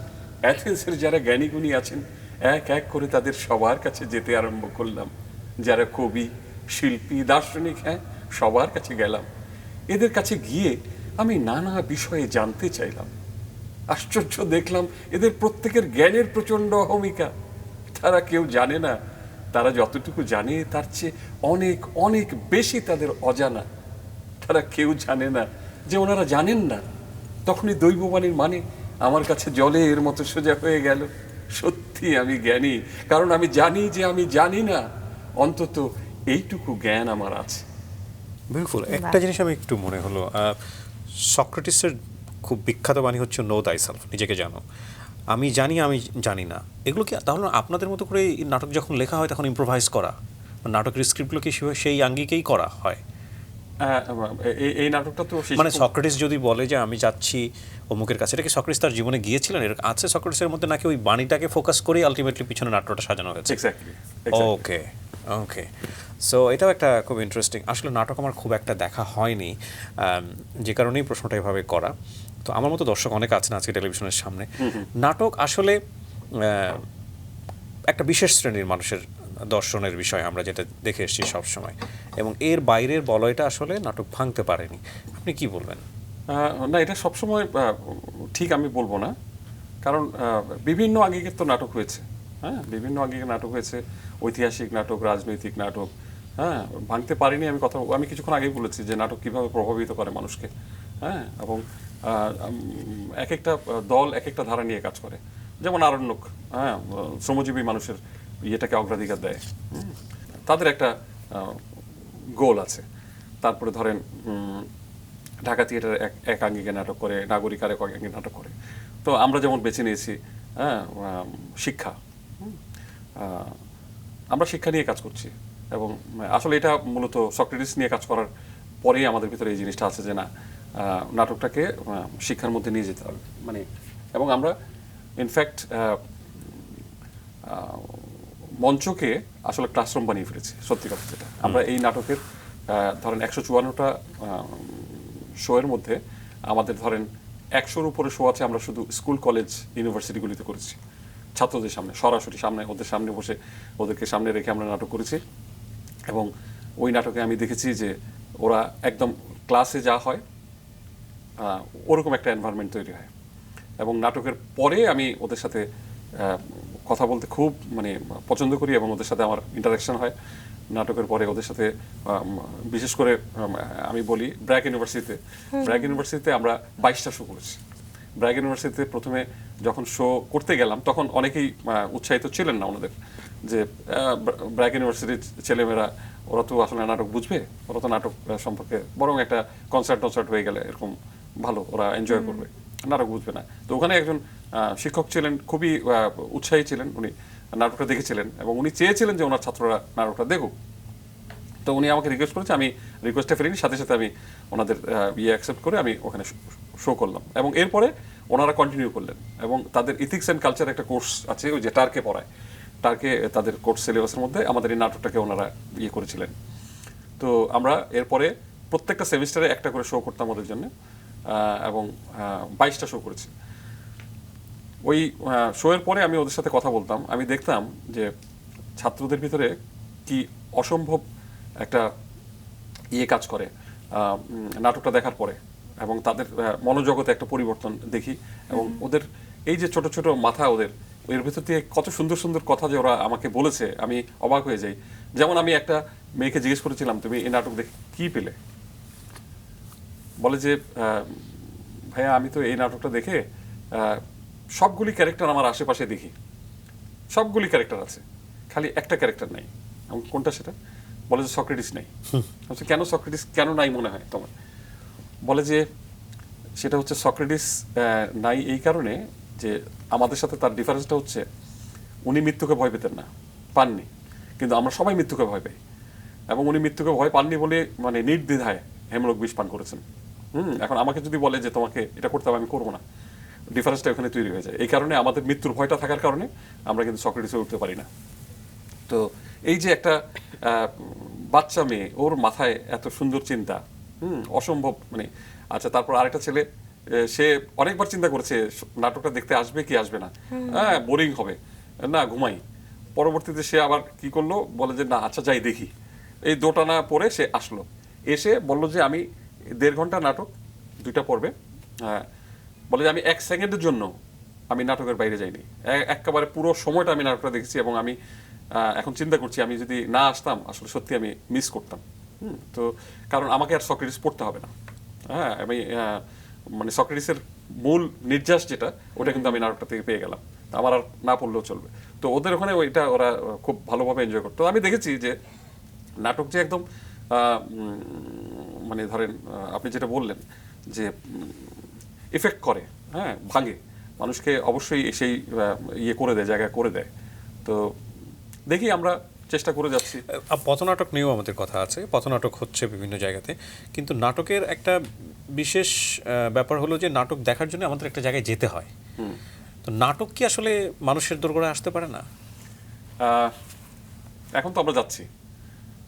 অ্যাথেন্সের যারা জ্ঞানীগুণী আছেন এক এক করে তাদের সবার কাছে যেতে আরম্ভ করলাম। যারা কবি, শিল্পী, দার্শনিক, সবার কাছে গেলাম। এদের কাছে গিয়ে আমি নানা বিষয়ে জানতে চাইলাম। আশ্চর্য দেখলাম, এদের প্রত্যেকের জ্ঞানের প্রচণ্ড অহমিকা। তারা কেউ জানে না তারা যতটুকু জানে তার চেয়ে অনেক অনেক বেশি তাদের অজানা। তারা কেউ জানে না যে ওনারা জানেন না। তখনই দৈববাণীর মানে আমার কাছে জলের মতো সোজা হয়ে গেল। সত্যি আমি জ্ঞানী, কারণ আমি জানি যে আমি জানি না, অন্তত এইটুকু জ্ঞান আমার আছে। বিউটিফুল। একটা জিনিস আমি একটু মনে হলো, সক্রেটিসের খুব বিখ্যাত বাণী হচ্ছে নো দাই সেলফ, নিজেকে জানো। আমি জানি আমি জানি না, এগুলো কি তাহলে আপনাদের মতো করে এই নাটক যখন লেখা হয় তখন ইম্প্রোভাইজ করা, নাটকের স্ক্রিপ্টগুলো কি সেই আঙ্গিকেই করা হয়? এই নাটকটা তো মানে সক্রেটিস যদি বলে যে আমি যাচ্ছি অমুকের কাছে, এটা কি সক্রেটিস তার জীবনে গিয়েছিলেন? এর আছে সক্রেটিসের মধ্যে, নাকি ওই বাণীটাকে ফোকাস করেই আলটিমেটলি পিছনে নাটকটা সাজানো হয়েছে? এক্স্যাক্টলি। ওকে ওকে, সো এটাও একটা খুব ইন্টারেস্টিং। আসলে নাটক আমার খুব একটা দেখা হয়নি, যে কারণেই প্রশ্নটা এভাবে করা। তো আমার মতো দর্শক অনেক আছেন আজকে টেলিভিশনের সামনে। নাটক আসলে একটা বিশেষ শ্রেণীর মানুষের দর্শনের বিষয়, আমরা যেটা দেখে এসেছি সবসময়, এবং এর বাইরের বলয়টা আসলে নাটক ভাঙতে পারেনি। আপনি কি বলবেন? না, এটা সবসময় ঠিক আমি বলবো না, কারণ বিভিন্ন আঙ্গিকের তো নাটক হয়েছে। হ্যাঁ, বিভিন্ন আঙ্গিকের নাটক হয়েছে, ঐতিহাসিক নাটক, রাজনৈতিক নাটক। হ্যাঁ, ভাঙতে পারিনি। আমি কিছুক্ষণ আগেই বলেছি যে নাটক কিভাবে প্রভাবিত করে মানুষকে। হ্যাঁ, এবং এক একটা দল এক একটা ধারা নিয়ে কাজ করে। যেমন আরণ্যক, হ্যাঁ, শ্রমজীবী মানুষের ইয়েটাকে অগ্রাধিকার দেয়। তাদের একটা গোল আছে। তারপরে ধরেন ঢাকা থিয়েটার এক আঙ্গিকে নাটক করে, নাগরিক আর এক আঙ্গিকে নাটক করে। তো আমরা যেমন বেছে নিয়েছি, হ্যাঁ, শিক্ষা। আমরা শিক্ষা নিয়ে কাজ করছি, এবং আসলে এটা মূলত সক্রেটিস নিয়ে কাজ করার পরেই আমাদের ভিতরে এই জিনিসটা আছে যে না, নাটকটাকে শিক্ষার মধ্যে নিয়ে যেতে হবে। মানে, এবং আমরা ইনফ্যাক্ট মঞ্চকে আসলে ক্লাসরুম বানিয়ে ফেলেছি। সত্যি কথা যেটা, আমরা এই নাটকের ধরেন 154টা শো এর মধ্যে আমাদের ধরেন 100-র উপরে শো আছে আমরা শুধু স্কুল, কলেজ, ইউনিভার্সিটিগুলিতে করেছি। ছাত্রদের সামনে, সরাসরি সামনে, ওদের সামনে বসে, ওদেরকে সামনে রেখে আমরা নাটক করেছি। এবং ওই নাটকে আমি দেখেছি যে ওরা একদম ক্লাসে যা হয় ওরকম একটা এনভায়রনমেন্ট তৈরি হয়। এবং নাটকের পরে আমি ওদের সাথে কথা বলতে খুব মানে পছন্দ করি, এবং ওদের সাথে আমার ইন্টারাকশন হয় নাটকের পরে ওদের সাথে। বিশেষ করে আমি বলি ব্র্যাক ইউনিভার্সিটিতে আমরা 22টা শো করেছি। ব্র্যাক ইউনিভার্সিটিতে প্রথমে যখন শো করতে গেলাম তখন অনেকেই উৎসাহিত ছিলেন না ওনাদের, যে ব্র্যাক ইউনিভার্সিটির ছেলেমেয়েরা ওরা তো আসলে নাটক বুঝবে, ওরা তো নাটক সম্পর্কে বরং একটা কনসার্ট হয়ে গেলে এরকম ভালো, ওরা এনজয় করবে, নাটক বুঝবে না। তো ওখানে একজন শিক্ষক ছিলেন, খুবই উৎসাহী ছিলেন, উনি নাটকটা দেখেছিলেন এবং উনি চেয়েছিলেন যে ওনার ছাত্ররা নাটকটা দেখুক। তো উনি আমাকে রিকোয়েস্ট করেছে, আমি রিকোয়েস্টটা ফেলিনি, সাথে সাথে আমি ওনাদের অ্যাকসেপ্ট করে আমি ওখানে শো করলাম। এবং এরপরে ওনারা কন্টিনিউ করলেন, এবং তাদের ইথিক্স অ্যান্ড কালচার একটা কোর্স আছে, ওই যে টার্কে পড়ায়, টার্কে তাদের কোর্স সিলেবাসের মধ্যে আমাদের এই নাটকটাকে ওনারা করেছিলেন। তো আমরা এরপরে প্রত্যেকটা সেমিস্টারে একটা করে শো করতাম ওদের জন্য, এবং 22টা শো করেছি। ওই শো এর পরে আমি ওদের সাথে কথা বলতাম, আমি দেখতাম যে ছাত্রদের ভিতরে কি অসম্ভব একটা কাজ করে নাটকটা দেখার পরে, এবং তাদের মনোজগতে একটা পরিবর্তন দেখি। এবং ওদের এই যে ছোট ছোট মাথা, ওদের এর ভিতর দিয়ে কত সুন্দর সুন্দর কথা যে ওরা আমাকে বলেছে, আমি অবাক হয়ে যাই। যেমন আমি একটা মেয়েকে জিজ্ঞেস করেছিলাম, তুমি এই নাটক দেখে কি পেলে? বলে যে ভাইয়া, আমি তো এই নাটকটা দেখে সবগুলি ক্যারেক্টার আমার আশেপাশে দেখি, সবগুলি ক্যারেক্টার আছে, খালি একটা ক্যারেক্টার নাই। কোনটা সেটা? বলে যে সক্রেটিস নাই। কেন সক্রেটিস কেন নাই মনে হয় তোমার? বলে যে সেটা হচ্ছে সক্রেটিস নাই এই কারণে যে আমাদের সাথে তার ডিফারেন্সটা হচ্ছে উনি মৃত্যুকে ভয় পেতেন না, পাননি, কিন্তু আমরা সবাই মৃত্যুকে ভয় পাই। এবং উনি মৃত্যুকে ভয় পাননি বলে মানে নির্দ্বিধায় হেমলক বিষ পান করেছেন। এখন আমাকে যদি বলে যে তোমাকে এটা করতে হবে, আমি করবো না, ডিফারেন্সটা ওখানে তৈরি হয়ে যায়। এই কারণে আমাদের মৃত্যুর ভয়টা থাকার কারণে আমরা কিন্তু সক্রেটিসে উঠতে পারি না। তো এই যে একটা বাচ্চা মেয়ে, ওর মাথায় এত সুন্দর চিন্তা, অসম্ভব মানে। আচ্ছা, তারপর আরেকটা ছেলে, সে অনেকবার চিন্তা করেছে নাটকটা দেখতে আসবে কি আসবে না, হ্যাঁ বোরিং হবে না, ঘুমাই। পরবর্তীতে সে আবার কি করলো, বলে যে না আচ্ছা যাই দেখি। এই দোটানা পরে সে আসলো, এসে বলল যে আমি 1.5 ঘন্টা নাটক, 2টা পর্বে, বলে যে আমি 1 সেকেন্ডের জন্য আমি নাটকের বাইরে যাইনি, একেবারে পুরো সময়টা আমি নাটকটা দেখেছি। এবং আমি এখন চিন্তা করছি আমি যদি না আসতাম আসলে সত্যি আমি মিস করতাম। তো কারণ আমাকে আর সক্রেটিস পড়তে হবে না। হ্যাঁ, আমি মানে সক্রেটিসের মূল নির্যাস যেটা ওটা কিন্তু আমি নাটকটা থেকে পেয়ে গেলাম, আমার আর না পড়লেও চলবে। তো ওদের ওখানে ওইটা ওরা খুব ভালোভাবে এনজয় করতো। আমি দেখেছি যে নাটক যে একদম মানে ধরেন আপনি যেটা বললেন যে এফেক্ট করে, হ্যাঁ, ভাঙে মানুষকে, অবশ্যই সেই ইয়ে করে দেয়, জায়গা করে দেয়। তো দেখি আমরা চেষ্টা করে যাচ্ছি। পথনাটক নিয়েও আমাদের কথা আছে, পথনাটক হচ্ছে বিভিন্ন জায়গাতে, কিন্তু নাটকের একটা বিশেষ ব্যাপার হলো যে নাটক দেখার জন্য আমাদের একটা জায়গায় যেতে হয়। তো নাটক কি আসলে মানুষের দোরগোড়ায় আসতে পারে না? এখন তো আমরা যাচ্ছি,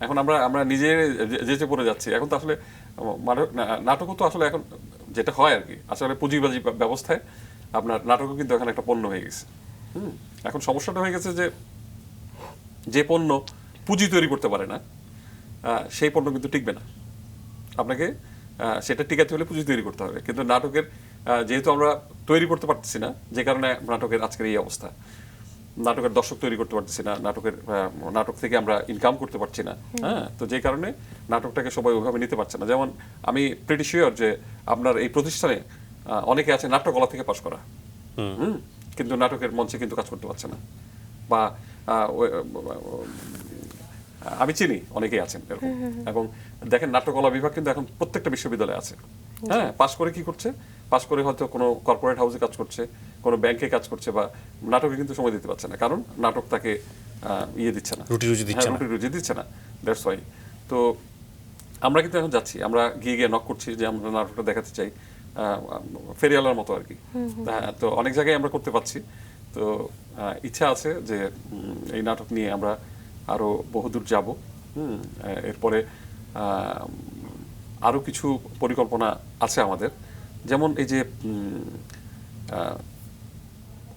এখন আমরা নিজে যেচে পড়ে যাচ্ছি। এখন তো আসলে নাটকও তো আসলে এখন যেটা হয় আর কি, আসলে পুঁজিবাজি ব্যবস্থায় আপনার নাটকও কিন্তু এখন একটা পণ্য হয়ে গেছে। এখন সমস্যাটা হয়ে গেছে যে যে পণ্য পুঁজি তৈরি করতে পারে না সেই পণ্য কিন্তু টিকবে না। আপনাকে সেটা টিকাতে হলে পুঁজি তৈরি করতে হবে। কিন্তু নাটকের যেহেতু আমরা তৈরি করতে পারতেছি না, যে কারণে নাটকের আজকের এই অবস্থা, নাটকের দর্শক তৈরি করতে পারতেছি না, নাটক থেকে আমরা ইনকাম করতে পারছি না। হ্যাঁ, তো যে কারণে নাটকটাকে সবাই ওইভাবে নিতে পারছে না। যেমন আমি প্রিটি শিওর যে আপনার এই প্রতিষ্ঠানে অনেকে আছে নাট্যকলা থেকে পাশ করা, কিন্তু নাটকের মঞ্চে কিন্তু কাজ করতে পারছে না। বা আমি চিনি অনেকেই আছেন এরকম। এবং দেখেন নাট্যকলা বিভাগ কিন্তু এখন প্রত্যেকটা বিশ্ববিদ্যালয়ে আছে। হ্যাঁ, পাশ করে কি করছে, পাশ করে হয়তো কোনো কর্পোরেট হাউসে কাজ করছে, কোনো ব্যাংকে কাজ করছে, বা নাটকে কিন্তু সময় দিতে পারছে না, কারণ নাটক তাকে ইয়ে দিচ্ছে না, রুটি রুজি দিচ্ছে না। That's why. তো আমরা কিন্তু এখন যাচ্ছি, আমরা গিয়ে গিয়ে নক করছি যে আমরা নাটকটা দেখাতে চাই, ফেরিয়ালার মতো আর কি। তো অনেক জায়গায় আমরা করতে পারছি। তো ইচ্ছা আছে যে এই নাটক নিয়ে আমরা আরো বহুদূর যাব। এরপরে আরো কিছু পরিকল্পনা আছে আমাদের। যেমন এই যে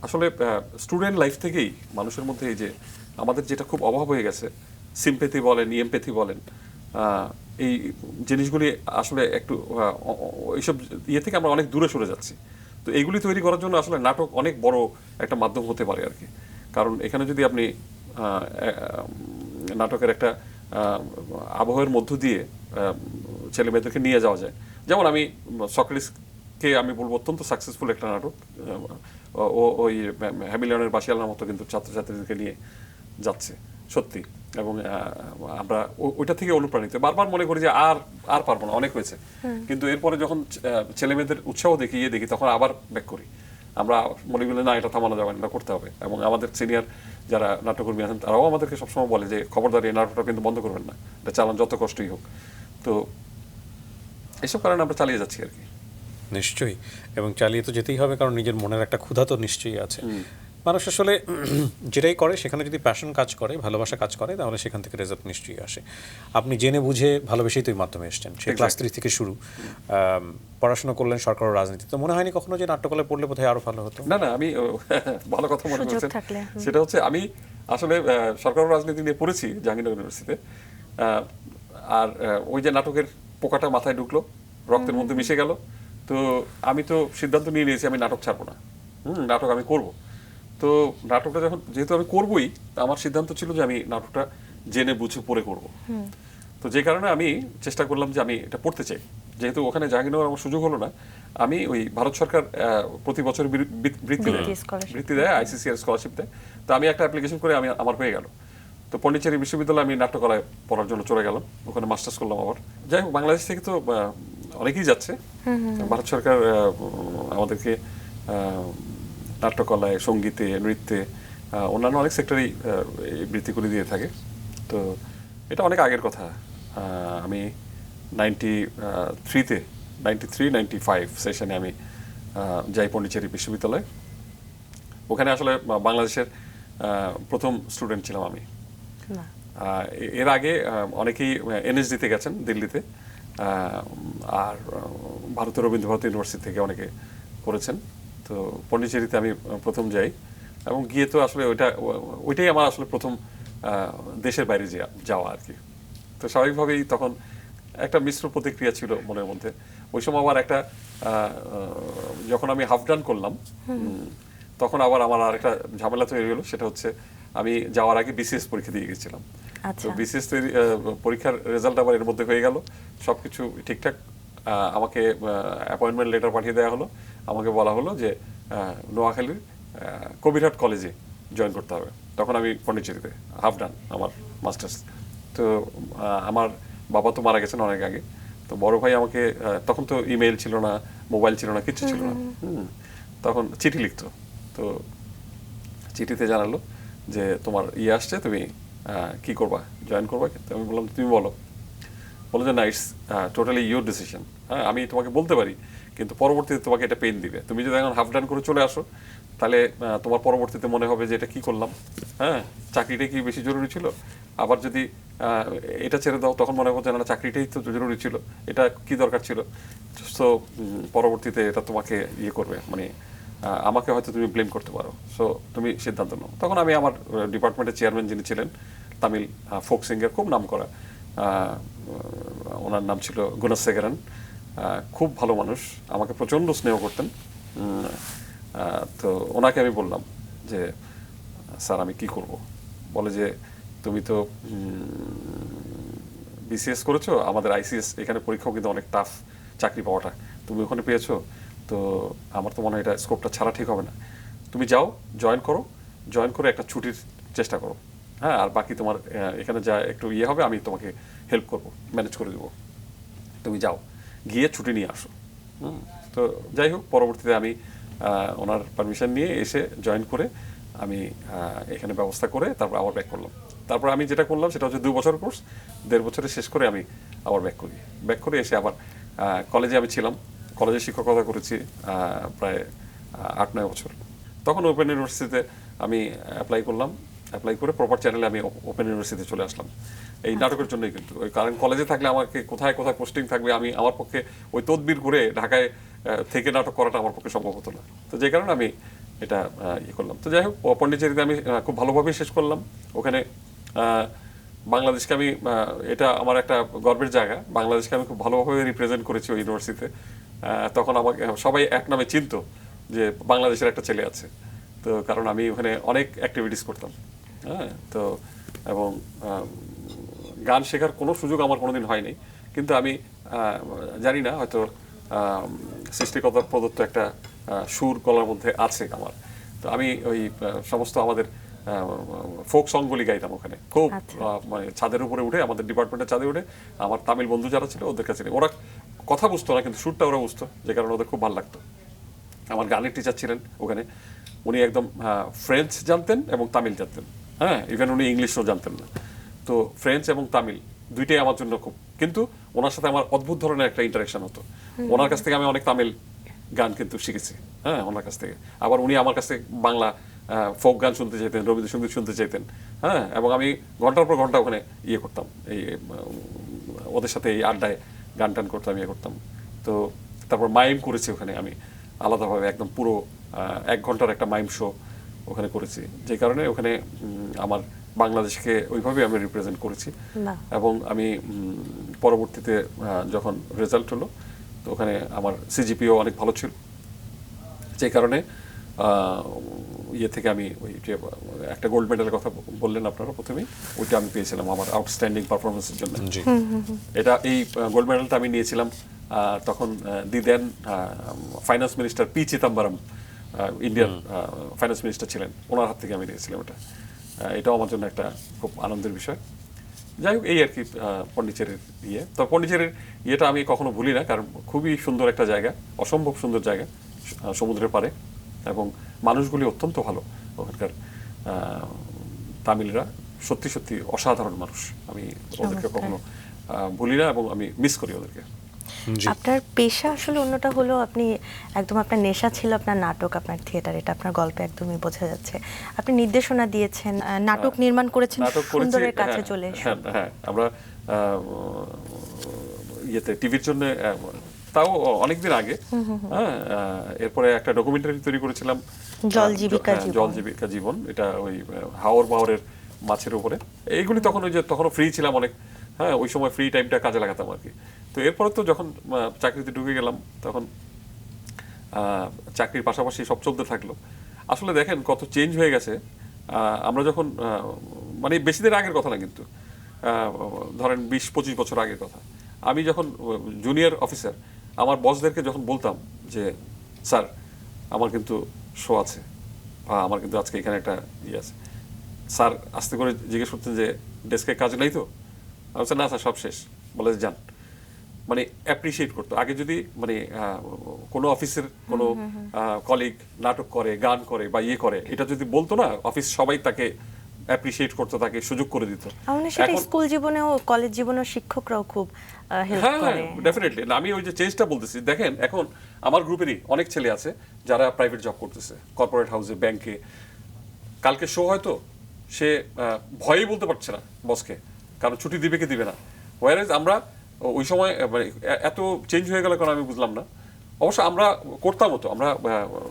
আসলে স্টুডেন্ট লাইফ থেকেই মানুষের মধ্যে এই যে আমাদের যেটা খুব অভাব হয়ে গেছে, সিম্প্যাথি বলেন, এমপ্যাথি বলেন, এই জিনিসগুলি আসলে একটু এইসব ইয়ে থেকে আমরা অনেক দূরে সরে যাচ্ছি। তো এইগুলি তৈরি করার জন্য আসলে নাটক অনেক বড় একটা মাধ্যম হতে পারে আর কি। কারণ এখানে যদি আপনি নাটকের একটা আবহাওয়ার মধ্য দিয়ে ছেলে মেয়েদেরকে নিয়ে যাওয়া যায়। যেমন আমি সক্রেটিসকে আমি বলবো অত্যন্ত সাকসেসফুল একটা নাটক। ওই হ্যামিলিয়নের বাসিয়ালার মতো কিন্তু ছাত্রছাত্রীদেরকে নিয়ে যাচ্ছে সত্যি। এবং আমরা ওইটা থেকে অনুপ্রাণিত, বারবার মনে করি যে আর পারবো না, অনেক হয়েছে। কিন্তু এরপরে যখন ছেলে মেয়েদের উৎসাহ দেখি তখন আবার ব্যাক করি। আমরা মনে করি না, এটা থামানো যাবে না, এটা করতে হবে। এবং আমাদের সিনিয়র যারা নাট্যকর্মী আছেন তারাও আমাদেরকে সবসময় বলে যে খবরদার এই নাটকটা কিন্তু বন্ধ করবেন না, এটা চালান যত কষ্টই হোক। তো এসব কারণে আমরা চালিয়ে যাচ্ছি আর কি। নিশ্চয়ই, এবং চালিয়ে তো যেতেই হবে, কারণ নিজের মনের একটা ক্ষুধা তো নিশ্চয়ই আছে। মানুষ আসলে যেটাই করে সেখানে যদি প্যাশন কাজ করে, ভালোবাসা কাজ করে, তাহলে সেখান থেকে রেজাল্ট নিশ্চয়ই আসে। আপনি জেনে বুঝে ভালোবেসেই তো এই মাধ্যমে এসছেন, সেই ক্লাস 3 থেকে শুরু, পড়াশোনা করলেন সরকার ও রাজনীতি। তো মনে হয়নি কখনো যে নাট্যকলায় পড়লে বোধহয় আরো ভালো হতো? না, আমি ভালো কথা মনে করছেন। সেটা হচ্ছে আমি আসলে সরকার ও রাজনীতি নিয়ে পড়েছি জাহাঙ্গীরনগর ইউনিভার্সিটিতে। আর ওই যে নাটকের পোকাটা মাথায় ঢুকলো, রক্তের মধ্যে মিশে গেল। তো আমি তো সিদ্ধান্ত নিয়ে নিয়েছি আমি নাটক ছাড়বো না, নাটক আমি করব। তো নাটকটা যেহেতু আমি করবই, আমার সিদ্ধান্ত ছিল যে আমি নাটকটা জেনে বুঝে পড়ে করব। তো যে কারণে আমি চেষ্টা করলাম যে আমি এটা পড়তে চাই। যেহেতু ওখানে জাহাঙ্গীরনগর আমার সুযোগ হলো না, আমি ওই ভারত সরকার প্রতি বছর বৃত্তি দেয়, আইসিসিআর স্কলারশিপ দেয়। তো আমি একটা অ্যাপ্লিকেশন করে আমার হয়ে গেল। তো পন্ডিচেরি বিশ্ববিদ্যালয়ে আমি নাট্যকলায় পড়ার জন্য চলে গেলাম, ওখানে মাস্টার্স করলাম আবার। যাই হোক, বাংলাদেশ থেকে তো অনেকেই যাচ্ছে। ভারত সরকার আমাদেরকে নাট্যকলায়, সঙ্গীতে, নৃত্যে, অন্যান্য অনেক সেক্টরেই বৃত্তি করে দিয়ে থাকে। তো এটা অনেক আগের কথা। আমি 93-95 সেশনে আমি যাই পন্ডিচেরি বিশ্ববিদ্যালয়ে। ওখানে আসলে বাংলাদেশের প্রথম স্টুডেন্ট ছিলাম আমি। এর আগে অনেকেই এনএসডিতে গেছেন দিল্লিতে, আর ভারতের রবীন্দ্রভারতী ইউনিভার্সিটি থেকে অনেকে করেছেন। তো পন্ডিচেরিতে আমি প্রথম যাই, এবং গিয়ে তো আসলে ওইটাই আমার আসলে প্রথম দেশের বাইরে যাওয়া আর কি। তো স্বাভাবিকভাবেই তখন একটা মিশ্র প্রতিক্রিয়া ছিল মনের মধ্যে। ওই সময় আবার একটা যখন আমি হাফ ডান করলাম, তখন আবার আমার আর একটা ঝামেলা তৈরি হলো। সেটা হচ্ছে আমি যাওয়ার আগে বিসিএস পরীক্ষা দিয়ে গেছিলাম। আচ্ছা। তো বিসিএস পরীক্ষার রেজাল্ট আবার এর মধ্যে হয়ে গেল, সবকিছু ঠিকঠাক। আমাকে অ্যাপয়েন্টমেন্ট লেটার পাঠিয়ে দেওয়া হলো, আমাকে বলা হলো যে নোয়াখালীর কবিরহাট কলেজে জয়েন করতে হবে। তখন আমি পন্ডিচেরিতে হাফ ডান আমার মাস্টার্স। তো আমার বাবা তো মারা গেছেন অনেক আগে, তো বড় ভাই আমাকে তখন তো ইমেল ছিল না, মোবাইল ছিল না, কিচ্ছু ছিল না। তখন চিঠি লিখতো, তো চিঠিতে জানালো যে তোমার আসছে, তুমি কি করবা, জয়েন করবা? তো আমি বললাম তুমি বলো যে না, ইটস টোটালি ইউর ডিসিশন। হ্যাঁ, আমি তোমাকে বলতে পারি, কিন্তু পরবর্তীতে তোমাকে এটা পেন দিবে। তুমি যদি এখন হাফ ডান করে চলে আসো, তাহলে তোমার পরবর্তীতে মনে হবে যে এটা কি করলাম, হ্যাঁ, চাকরিটা কি বেশি জরুরি ছিল। আবার যদি এটা ছেড়ে দাও, তখন মনে হচ্ছে না চাকরিটাই তো জরুরি ছিল, এটা কি দরকার ছিল। সো পরবর্তীতে এটা তোমাকে ইয়ে করবে, মানে আমাকে হয়তো তুমি ব্লেম করতে পারো। সো তুমি সিদ্ধান্ত নাও। তখন আমি আমার ডিপার্টমেন্টের চেয়ারম্যান যিনি ছিলেন, তামিল ফোক সিঙ্গার, খুব নাম করা, ওনার নাম ছিল গুণাশেখরন, খুব ভালো মানুষ, আমাকে প্রচণ্ড স্নেহ করতেন। তো ওনাকে আমি বললাম যে স্যার আমি কি করব। বলে যে তুমি তো বিসিএস করেছো, আমাদের আইসিএস এখানে পরীক্ষাও কিন্তু অনেক টাফ চাকরি পাওয়াটা, তুমি ওখানে পেয়েছো, তো আমার তো মনে হয় এটা স্কোপটা ছাড়া ঠিক হবে না। তুমি যাও, জয়েন করো, জয়েন করে একটা ছুটির চেষ্টা করো, হ্যাঁ, আর বাকি তোমার এখানে যা একটু ইয়ে হবে আমি তোমাকে হেল্প করবো, ম্যানেজ করে দেবো, তুমি যাও, গিয়ে ছুটি নিয়ে আসো। তো যাই হোক, পরবর্তীতে আমি ওনার পারমিশন নিয়ে এসে জয়েন করে আমি এখানে ব্যবস্থা করে তারপর আবার ব্যাক করলাম। তারপর আমি যেটা করলাম সেটা হচ্ছে 2 বছর কোর্স, 1.5 বছরে শেষ করে আমি আবার ব্যাক করি। ব্যাক করে এসে আবার কলেজে আমি ছিলাম, কলেজে শিক্ষকতা করেছি প্রায় 8-9 বছর। তখন ওপেন ইউনিভার্সিটিতে আমি অ্যাপ্লাই করলাম, অ্যাপ্লাই করে প্রপার চ্যানেলে আমি ওপেন ইউনিভার্সিটিতে চলে আসলাম এই নাটকের জন্যই। কিন্তু ওই কারণ কলেজে থাকলে আমাকে কোথায় কোথায় পোস্টিং থাকবে, আমি আমার পক্ষে ওই তদবির করে ঢাকায় থেকে নাটক করাটা আমার পক্ষে সম্ভব হতো না। তো যে কারণে আমি এটা ইয়ে করলাম। তো যাই হোক, পন্ডিচেরিতে আমি খুব ভালোভাবেই শেষ করলাম। ওখানে বাংলাদেশকে আমি, এটা আমার একটা গর্বের জায়গা, বাংলাদেশকে আমি খুব ভালোভাবে রিপ্রেজেন্ট করেছি ওই ইউনিভার্সিটিতে। তখন আমাকে সবাই এক নামে চিনতো যে বাংলাদেশের একটা ছেলে আছে। তো কারণ আমি ওখানে অনেক অ্যাক্টিভিটিস করতাম, হ্যাঁ, তো এবং গান শেখার কোনো সুযোগ আমার কোনোদিন হয়নি, কিন্তু আমি জানি না, হয়তো সৃষ্টিকর্তার প্রদত্ত একটা সুর গলার মধ্যে আছে আমার। তো আমি ওই সমস্ত আমাদের ফোক সংগুলি গাইতাম ওখানে খুব। মানে ছাদের উপরে উঠে, আমাদের ডিপার্টমেন্টের ছাদে উঠে আমার তামিল বন্ধু যারা ছিল ওদের কাছে, ওরা কথা বুঝতো না কিন্তু সুরটা ওরা বুঝতো, যে কারণে ওদের খুব ভালো লাগতো। আমার গানের টিচার ছিলেন ওখানে, উনি একদম ফ্রেঞ্চ জানতেন এবং তামিল জানতেন, হ্যাঁ, ইভেন উনি ইংলিশও জানতেন না। তো ফ্রেঞ্চ এবং তামিল দুইটাই আমার জন্য খুব, কিন্তু ওনার সাথে আমার অদ্ভুত ধরনের একটা ইন্টারাকশন হতো। ওনার কাছ থেকে আমি অনেক তামিল গান কিন্তু শিখেছি, হ্যাঁ, ওনার কাছ থেকে। আবার উনি আমার কাছ থেকে বাংলা ফোক গান শুনতে চাইতেন, রবীন্দ্রসঙ্গীত শুনতে চাইতেন, হ্যাঁ, এবং আমি ঘন্টার পর ঘন্টা ওখানে ইয়ে করতাম, এই ওদের সাথে এই আড্ডায় গান টান করতাম, ইয়ে করতাম। তো তারপর মাইম করেছি ওখানে আমি আলাদাভাবে, একদম পুরো 1 ঘন্টার একটা মাইম শো ওখানে করেছি, যে কারণে ওখানে আমার বাংলাদেশকে ওইভাবে আমি রিপ্রেজেন্ট করেছি। এবং আমি পরবর্তীতে যখন রেজাল্ট হলো, তো ওখানে আমার সিজিপিও অনেক ভালো ছিল, যে কারণে ইয়ে থেকে আমি ওই যে একটা গোল্ড মেডেলের কথা বললেন আপনারা প্রথমেই, ওইটা আমি পেয়েছিলাম আমার আউটস্ট্যান্ডিং পারফরমেন্সের জন্য। এটা এই গোল্ড মেডেলটা আমি নিয়েছিলাম তখন দি দেন ফাইন্যান্স মিনিস্টার পি চিদাম্বরম, ইন্ডিয়ার ফাইন্যান্স মিনিস্টার ছিলেন, ওনার হাত থেকে আমি নিয়েছিলাম এটা। এটাও আমার জন্য একটা খুব আনন্দের বিষয়। যাই হোক, এই আর কি পন্ডিচেরির ইয়ে। তো পন্ডিচেরির ইয়েটা আমি কখনো ভুলি না, কারণ খুবই সুন্দর একটা জায়গা, অসম্ভব সুন্দর জায়গা, সমুদ্রের পাড়ে, এবং মানুষগুলি অত্যন্ত ভালো ওখানকার। তামিলরা সত্যি সত্যি অসাধারণ মানুষ, আমি ওদেরকে কখনো ভুলি না এবং আমি মিস করি ওদেরকে। আপনার পেশা আসলে অন্যটা হলো, আপনি একদম, আপনার নেশা ছিল আপনার নাটক, আপনার থিয়েটার, এটা আপনার গল্পে একদমই বোঝা যাচ্ছে। আপনি নির্দেশনা দিয়েছেন, নাটক নির্মাণ করেছেন, সুন্দরের কাছে চলে এসে। হ্যাঁ, আমরা ইয়েতে টিভির জন্য, তাও অনেকদিন আগে, হ্যাঁ, এরপরে একটা ডকুমেন্টারি তৈরি করেছিলাম, জল জীবিকা জীবন। এটা ওই হাওর বাওরের মাছের উপরে। এইগুলি তখন ওই যে তখনও ফ্রি ছিলাম অনেক, হ্যাঁ, ওই সময় ফ্রি টাইমটা কাজে লাগাতাম আর কি। তো এরপরে তো যখন চাকরিতে ঢুকে গেলাম, তখন চাকরির পাশাপাশি সব চলতে থাকলো। আসলে দেখেন কত চেঞ্জ হয়ে গেছে আমরা যখন মানে বেশি দিন আগের কথা না, কিন্তু ধরেন 20-25 বছর আগের কথা, আমি যখন জুনিয়র অফিসার আমার বসদেরকে যখন বলতাম যে স্যার আমার কিন্তু শো আছে বা আমার কিন্তু আজকে এখানে একটা আছে, স্যার আস্তে করে জিজ্ঞেস করতেন যে ডেস্কে কাজ নাই তো, আমি বলছি না স্যার সব শেষ, বলে যান। মানে অ্যাপ্রিসিয়েট করতো। আগে যদি মানে কোনো অফিসের কোনো কলিগ নাটক করে, গান করে বা ইয়ে করে, এটা যদি বলতো না, অফিস সবাই তাকে অ্যাপ্রিসিয়েট করতো, তাকে সুযোগ করে দিত। আমাদের সেটা স্কুল জীবনেও কলেজ জীবনেও শিক্ষকরাও খুব হেল্প করে। ডেফিনেটলি। আমি ওই যে চেঞ্জটা বলতেছি, দেখেন এখন আমার গ্রুপেরই অনেক ছেলে আছে যারা প্রাইভেট জব করতেছে, কর্পোরেট হাউসে, ব্যাংকে। কালকে শো হয়তো সে ভয়েই বলতে পারছে না বসকে, কারণ ছুটি দিবে কি দিবে না। ওয়ারেজ আমরা ওই সময় মানে এত চেঞ্জ হয়ে গেল কারণ আমি বুঝলাম না। অবশ্য আমরা করতাম তো, আমরা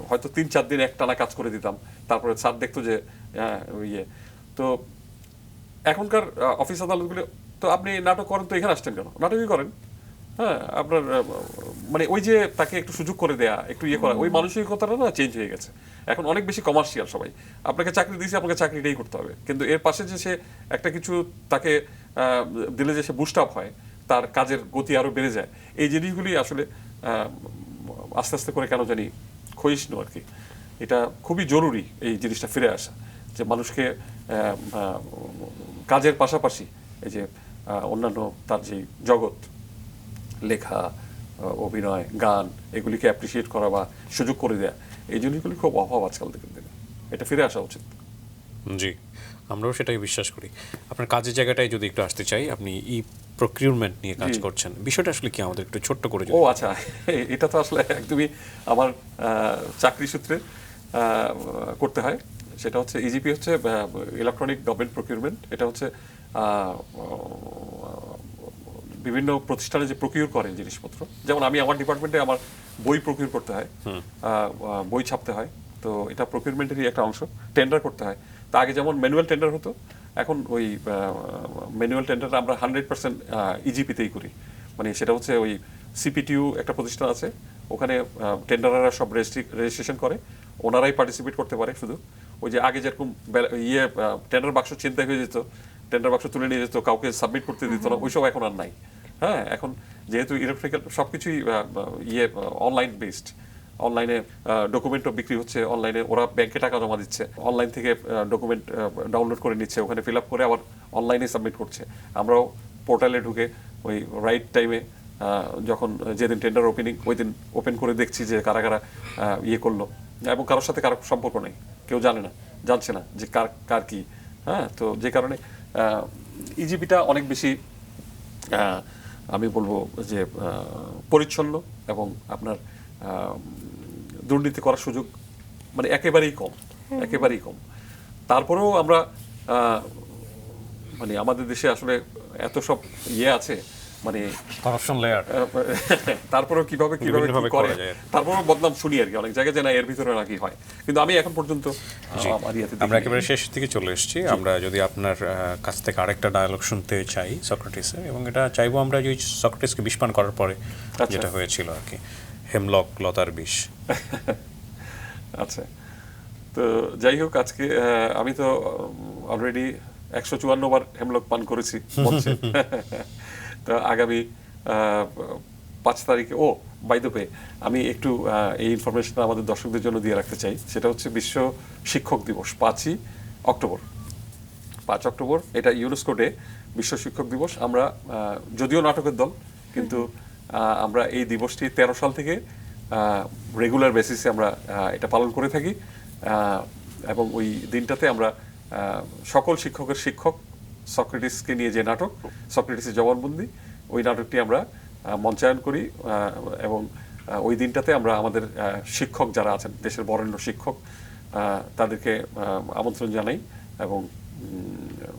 হয়তো 3-4 দিন একটানা কাজ করে দিতাম, তারপরে স্যার দেখতো যে ইয়ে। তো এখনকার অফিস আদালতগুলো, তো আপনি নাটক করেন তো এখানে আসছেন কেন, নাটকই করেন। হ্যাঁ, আপনার মানে ওই যে তাকে একটু সুযোগ করে দেয়া, একটু ইয়ে করা, ওই মানসিকতাটা না চেঞ্জ হয়ে গেছে। এখন অনেক বেশি কমার্শিয়াল সবাই। আপনাকে চাকরি দিয়েছে, আপনাকে চাকরিটাই করতে হবে, কিন্তু এর পাশে যে সে একটা কিছু তাকে দিলে যে সে বুস্ট আপ হয়, তার কাজের গতি আরো বেড়ে যায়, এই জিনিসগুলি আসলে আস্তে আস্তে করে কেন জানি ক্ষয়িষ্ণু আর কি। এটা খুবই জরুরি এই জিনিসটা ফিরে আসা, যে মানুষকে কাজের পাশাপাশি এই যে অন্যান্য তার যে জগৎ, লেখা, অভিনয়, গান, এগুলিকে অ্যাপ্রিসিয়েট করা বা সুযোগ করে দেয়া, এই জিনিসগুলি খুব অভাব আজকাল দিনের দিনে। এটা ফিরে আসা উচিত। জি, আমরাও সেটাই বিশ্বাস করি। আপনার কাজের জায়গাটায় যদি একটু আসতে চাই, আপনি প্রকিউরমেন্ট নিয়ে কাজ করছেন, বিষয়টা আসলে কি আমাদের একটু ছোট্ট করে? ও আচ্ছা, এটা তো আসলে একদমই আমার চাকরি সূত্রে করতে হয়। সেটা হচ্ছে ইজিপি হচ্ছে ইলেকট্রনিক গভর্নমেন্ট প্রকিউরমেন্ট। এটা হচ্ছে বিভিন্ন প্রতিষ্ঠানে যে প্রকিউর করে জিনিসপত্র, যেমন আমি আমার ডিপার্টমেন্টে আমার বই প্রকিউর করতে হয়, বই ছাপতে হয়, তো এটা প্রকিউরমেন্টেরই একটা অংশ। টেন্ডার করতে হয়, তা আগে যেমন ম্যানুয়াল টেন্ডার হতো, এখন ওই ম্যানুয়াল টেন্ডার আমরা 100% ইজিপিতেই করি। মানে সেটা হচ্ছে ওই সিপিটিউ একটা প্রতিষ্ঠান আছে, ওখানে টেন্ডাররা সব রেজিস্ট্রেশন করে, ওনারাই পার্টিসিপেট করতে পারে। শুধু ওই যে আগে যেরকম ইয়ে টেন্ডার বাক্স চিন্তা হয়ে যেত, টেন্ডার বাক্স তুলে নিয়ে যেত, কাউকে সাবমিট করতে দিত না, ওইসব এখন আর নাই। হ্যাঁ, এখন যেহেতু ইলেকট্রিক্যাল সবকিছুই ইয়ে অনলাইন বেসড, অনলাইনে ডকুমেন্টও বিক্রি হচ্ছে, অনলাইনে ওরা ব্যাংকে টাকা জমা দিচ্ছে, অনলাইন থেকে ডকুমেন্ট ডাউনলোড করে নিচ্ছে, ওখানে ফিল আপ করে আবার অনলাইনে সাবমিট করছে। আমরাও পোর্টালে ঢুকে ওই রাইট টাইমে যখন যেদিন টেন্ডার ওপেনিং, ওই দিন ওপেন করে দেখছি যে কারা কারা ইয়ে করলো, এবং কারোর সাথে কারো সম্পর্ক নেই, কেউ জানে না, জানছে না যে কার কি। হ্যাঁ, তো যে কারণে ইজিপিটা অনেক বেশি আমি বলবো যে পরিচ্ছন্ন, এবং আপনার দুর্নীতি করার সুযোগ মানে একেবারেই কম, একেবারেই কম। তারপরেও আমরা মানে আমাদের দেশে আসলে এত সব ইয়ে আছে, মানে করাপশন লেয়ার, তারপরেও কিভাবে কি করে, তারপরেও বদনাম শুনি আর কি অনেক জায়গায়, যে না এর ভিতরে নাকি হয়, কিন্তু আমি এখন পর্যন্ত আমরা একেবারে শেষ দিকে চলে এসেছি। আমরা যদি আপনার কাছ থেকে আরেকটা ডায়ালগ শুনতে চাই সক্রেটিসের, এবং এটা চাইবো আমরা যে সক্রেটিসকে বিষ পান করার পরে যেটা হয়েছিল আর কি, হেমলক লতার বিষ। আচ্ছা, তো যাই হোক, আজকে আমি তো অলরেডি 154 বার হেমলক পান করেছি বলছে। তো আগামী 5 তারিখে, ও বাই দ্য ওয়ে, আমি একটু এই ইনফরমেশনটা আমাদের দর্শকদের জন্য দিয়ে রাখতে চাই। সেটা হচ্ছে বিশ্ব শিক্ষক দিবস, 5ই অক্টোবর। 5 অক্টোবর এটা ইউনেস্কো ডে, বিশ্ব শিক্ষক দিবস। আমরা যদিও নাটকের দল, কিন্তু আমরা এই দিবসটি 13 সাল থেকে রেগুলার বেসিসে আমরা এটা পালন করে থাকি, এবং ওই দিনটাতে আমরা সকল শিক্ষকের শিক্ষক সক্রেটিসকে নিয়ে যে নাটক সক্রেটিসের জবানবন্দি, ওই নাটকটি আমরা মঞ্চায়ন করি, এবং ওই দিনটাতে আমরা আমাদের শিক্ষক যারা আছেন, দেশের বরেণ্য শিক্ষক, তাদেরকে আমন্ত্রণ জানাই, এবং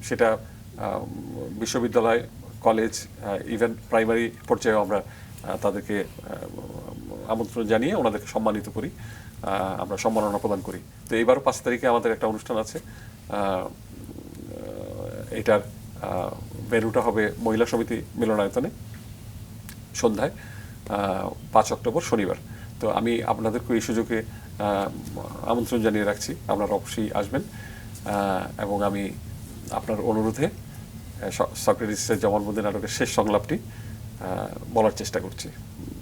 সেটা বিশ্ববিদ্যালয়, কলেজ, ইভেন প্রাইমারি পর্যায়েও আমরা তাদেরকে আমন্ত্রণ জানিয়ে ওনাদেরকে সম্মানিত করি, আমরা সম্মাননা প্রদান করি। তো এইবারও 5 তারিখে আমাদের একটা অনুষ্ঠান আছে, এটার ভেন্যুটা হবে মহিলা সমিতি মিলনায়তনে সন্ধ্যায়, 5 অক্টোবর শনিবার। তো আমি আপনাদেরকে এই সুযোগে আমন্ত্রণ জানিয়ে রাখছি, আপনারা অবশ্যই আসবেন। এবং আমি আপনার অনুরোধে সক্রেটিসের জবানবন্দি নাটকের শেষ সংলাপটি বলার চেষ্টা করছি।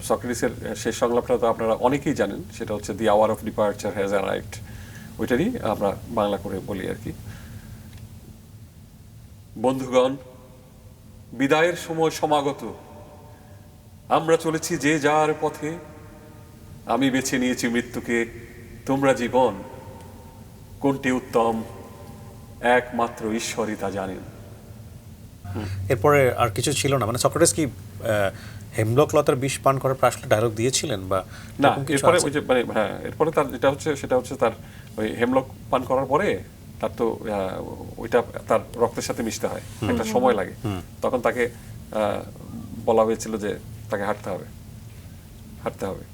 সক্রেটিসের শেষ সংলাপটা তো আপনারা অনেকেই জানেন, সেটা হচ্ছে the hour of departure has arrived, ওইটারই আমরা বাংলা করে বলি আর কি। বন্ধুগণ, বিদায়ের সময় সমাগত, আমরা চলেছি যে যার পথে, আমি বেছে নিয়েছি মৃত্যুকে, তোমরা জীবন, কোনটি উত্তম একমাত্র ঈশ্বরই তা জানেন। এরপরে আর কিছু ছিল না, মানে সক্রেটিস কি হেমলক লতার বিষ পান করার পর আসলে ডায়লগ দিয়েছিলেন বা না? এরকম কিছু এরপরে আছে? ওই যে মানে হ্যাঁ, এরপরে তার যেটা হচ্ছে সেটা হচ্ছে তার ওই হেমলক পান করার পরে তার তো ওইটা তার রক্তের সাথে মিশতে হয়, একটা সময় লাগে। তখন তাকে বলা হয়েছিল যে তাকে হাঁটতে হবে।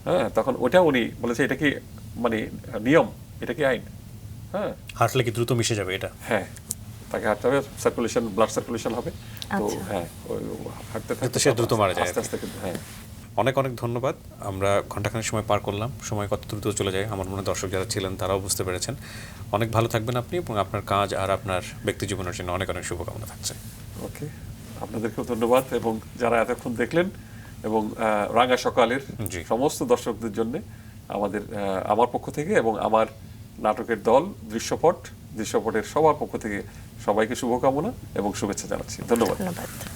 হ্যাঁ, তখন ওটা উনি বলেছে এটা কি মানে নিয়ম, এটা কি আইন? হ্যাঁ, হাঁটলে কি দ্রুত মিশে যাবে এটা? হ্যাঁ, তাকে হাঁটতে হবে, সার্কুলেশন, ব্লাড সার্কুলেশন হবে। তো আচ্ছা। হ্যাঁ, হাঁটতে যাতে সে দ্রুত মারা যায় আস্তে আস্তে কিন্তু, হ্যাঁ। অনেক অনেক ধন্যবাদ। আমরা ঘন্টাখানেক সময় পার করলাম, সময় কত দ্রুত চলে যায় আমার মনে হয় দর্শক যারা ছিলেন তারাও বুঝতে পেরেছেন। অনেক ভালো থাকবেন আপনি এবং আপনার কাজ আর আপনার ব্যক্তি জীবনের জন্য অনেক অনেক শুভকামনা থাকছে। ওকে, আপনাদেরকেও ধন্যবাদ, এবং যারা এতক্ষণ দেখলেন, এবং রাঙা সকালের জি। সমস্ত দর্শকদের জন্য আমার পক্ষ থেকে এবং আমার নাটকের দল দৃশ্যপটের সবার পক্ষ থেকে সবাইকে শুভকামনা এবং শুভেচ্ছা জানাচ্ছি। ধন্যবাদ। ধন্যবাদ।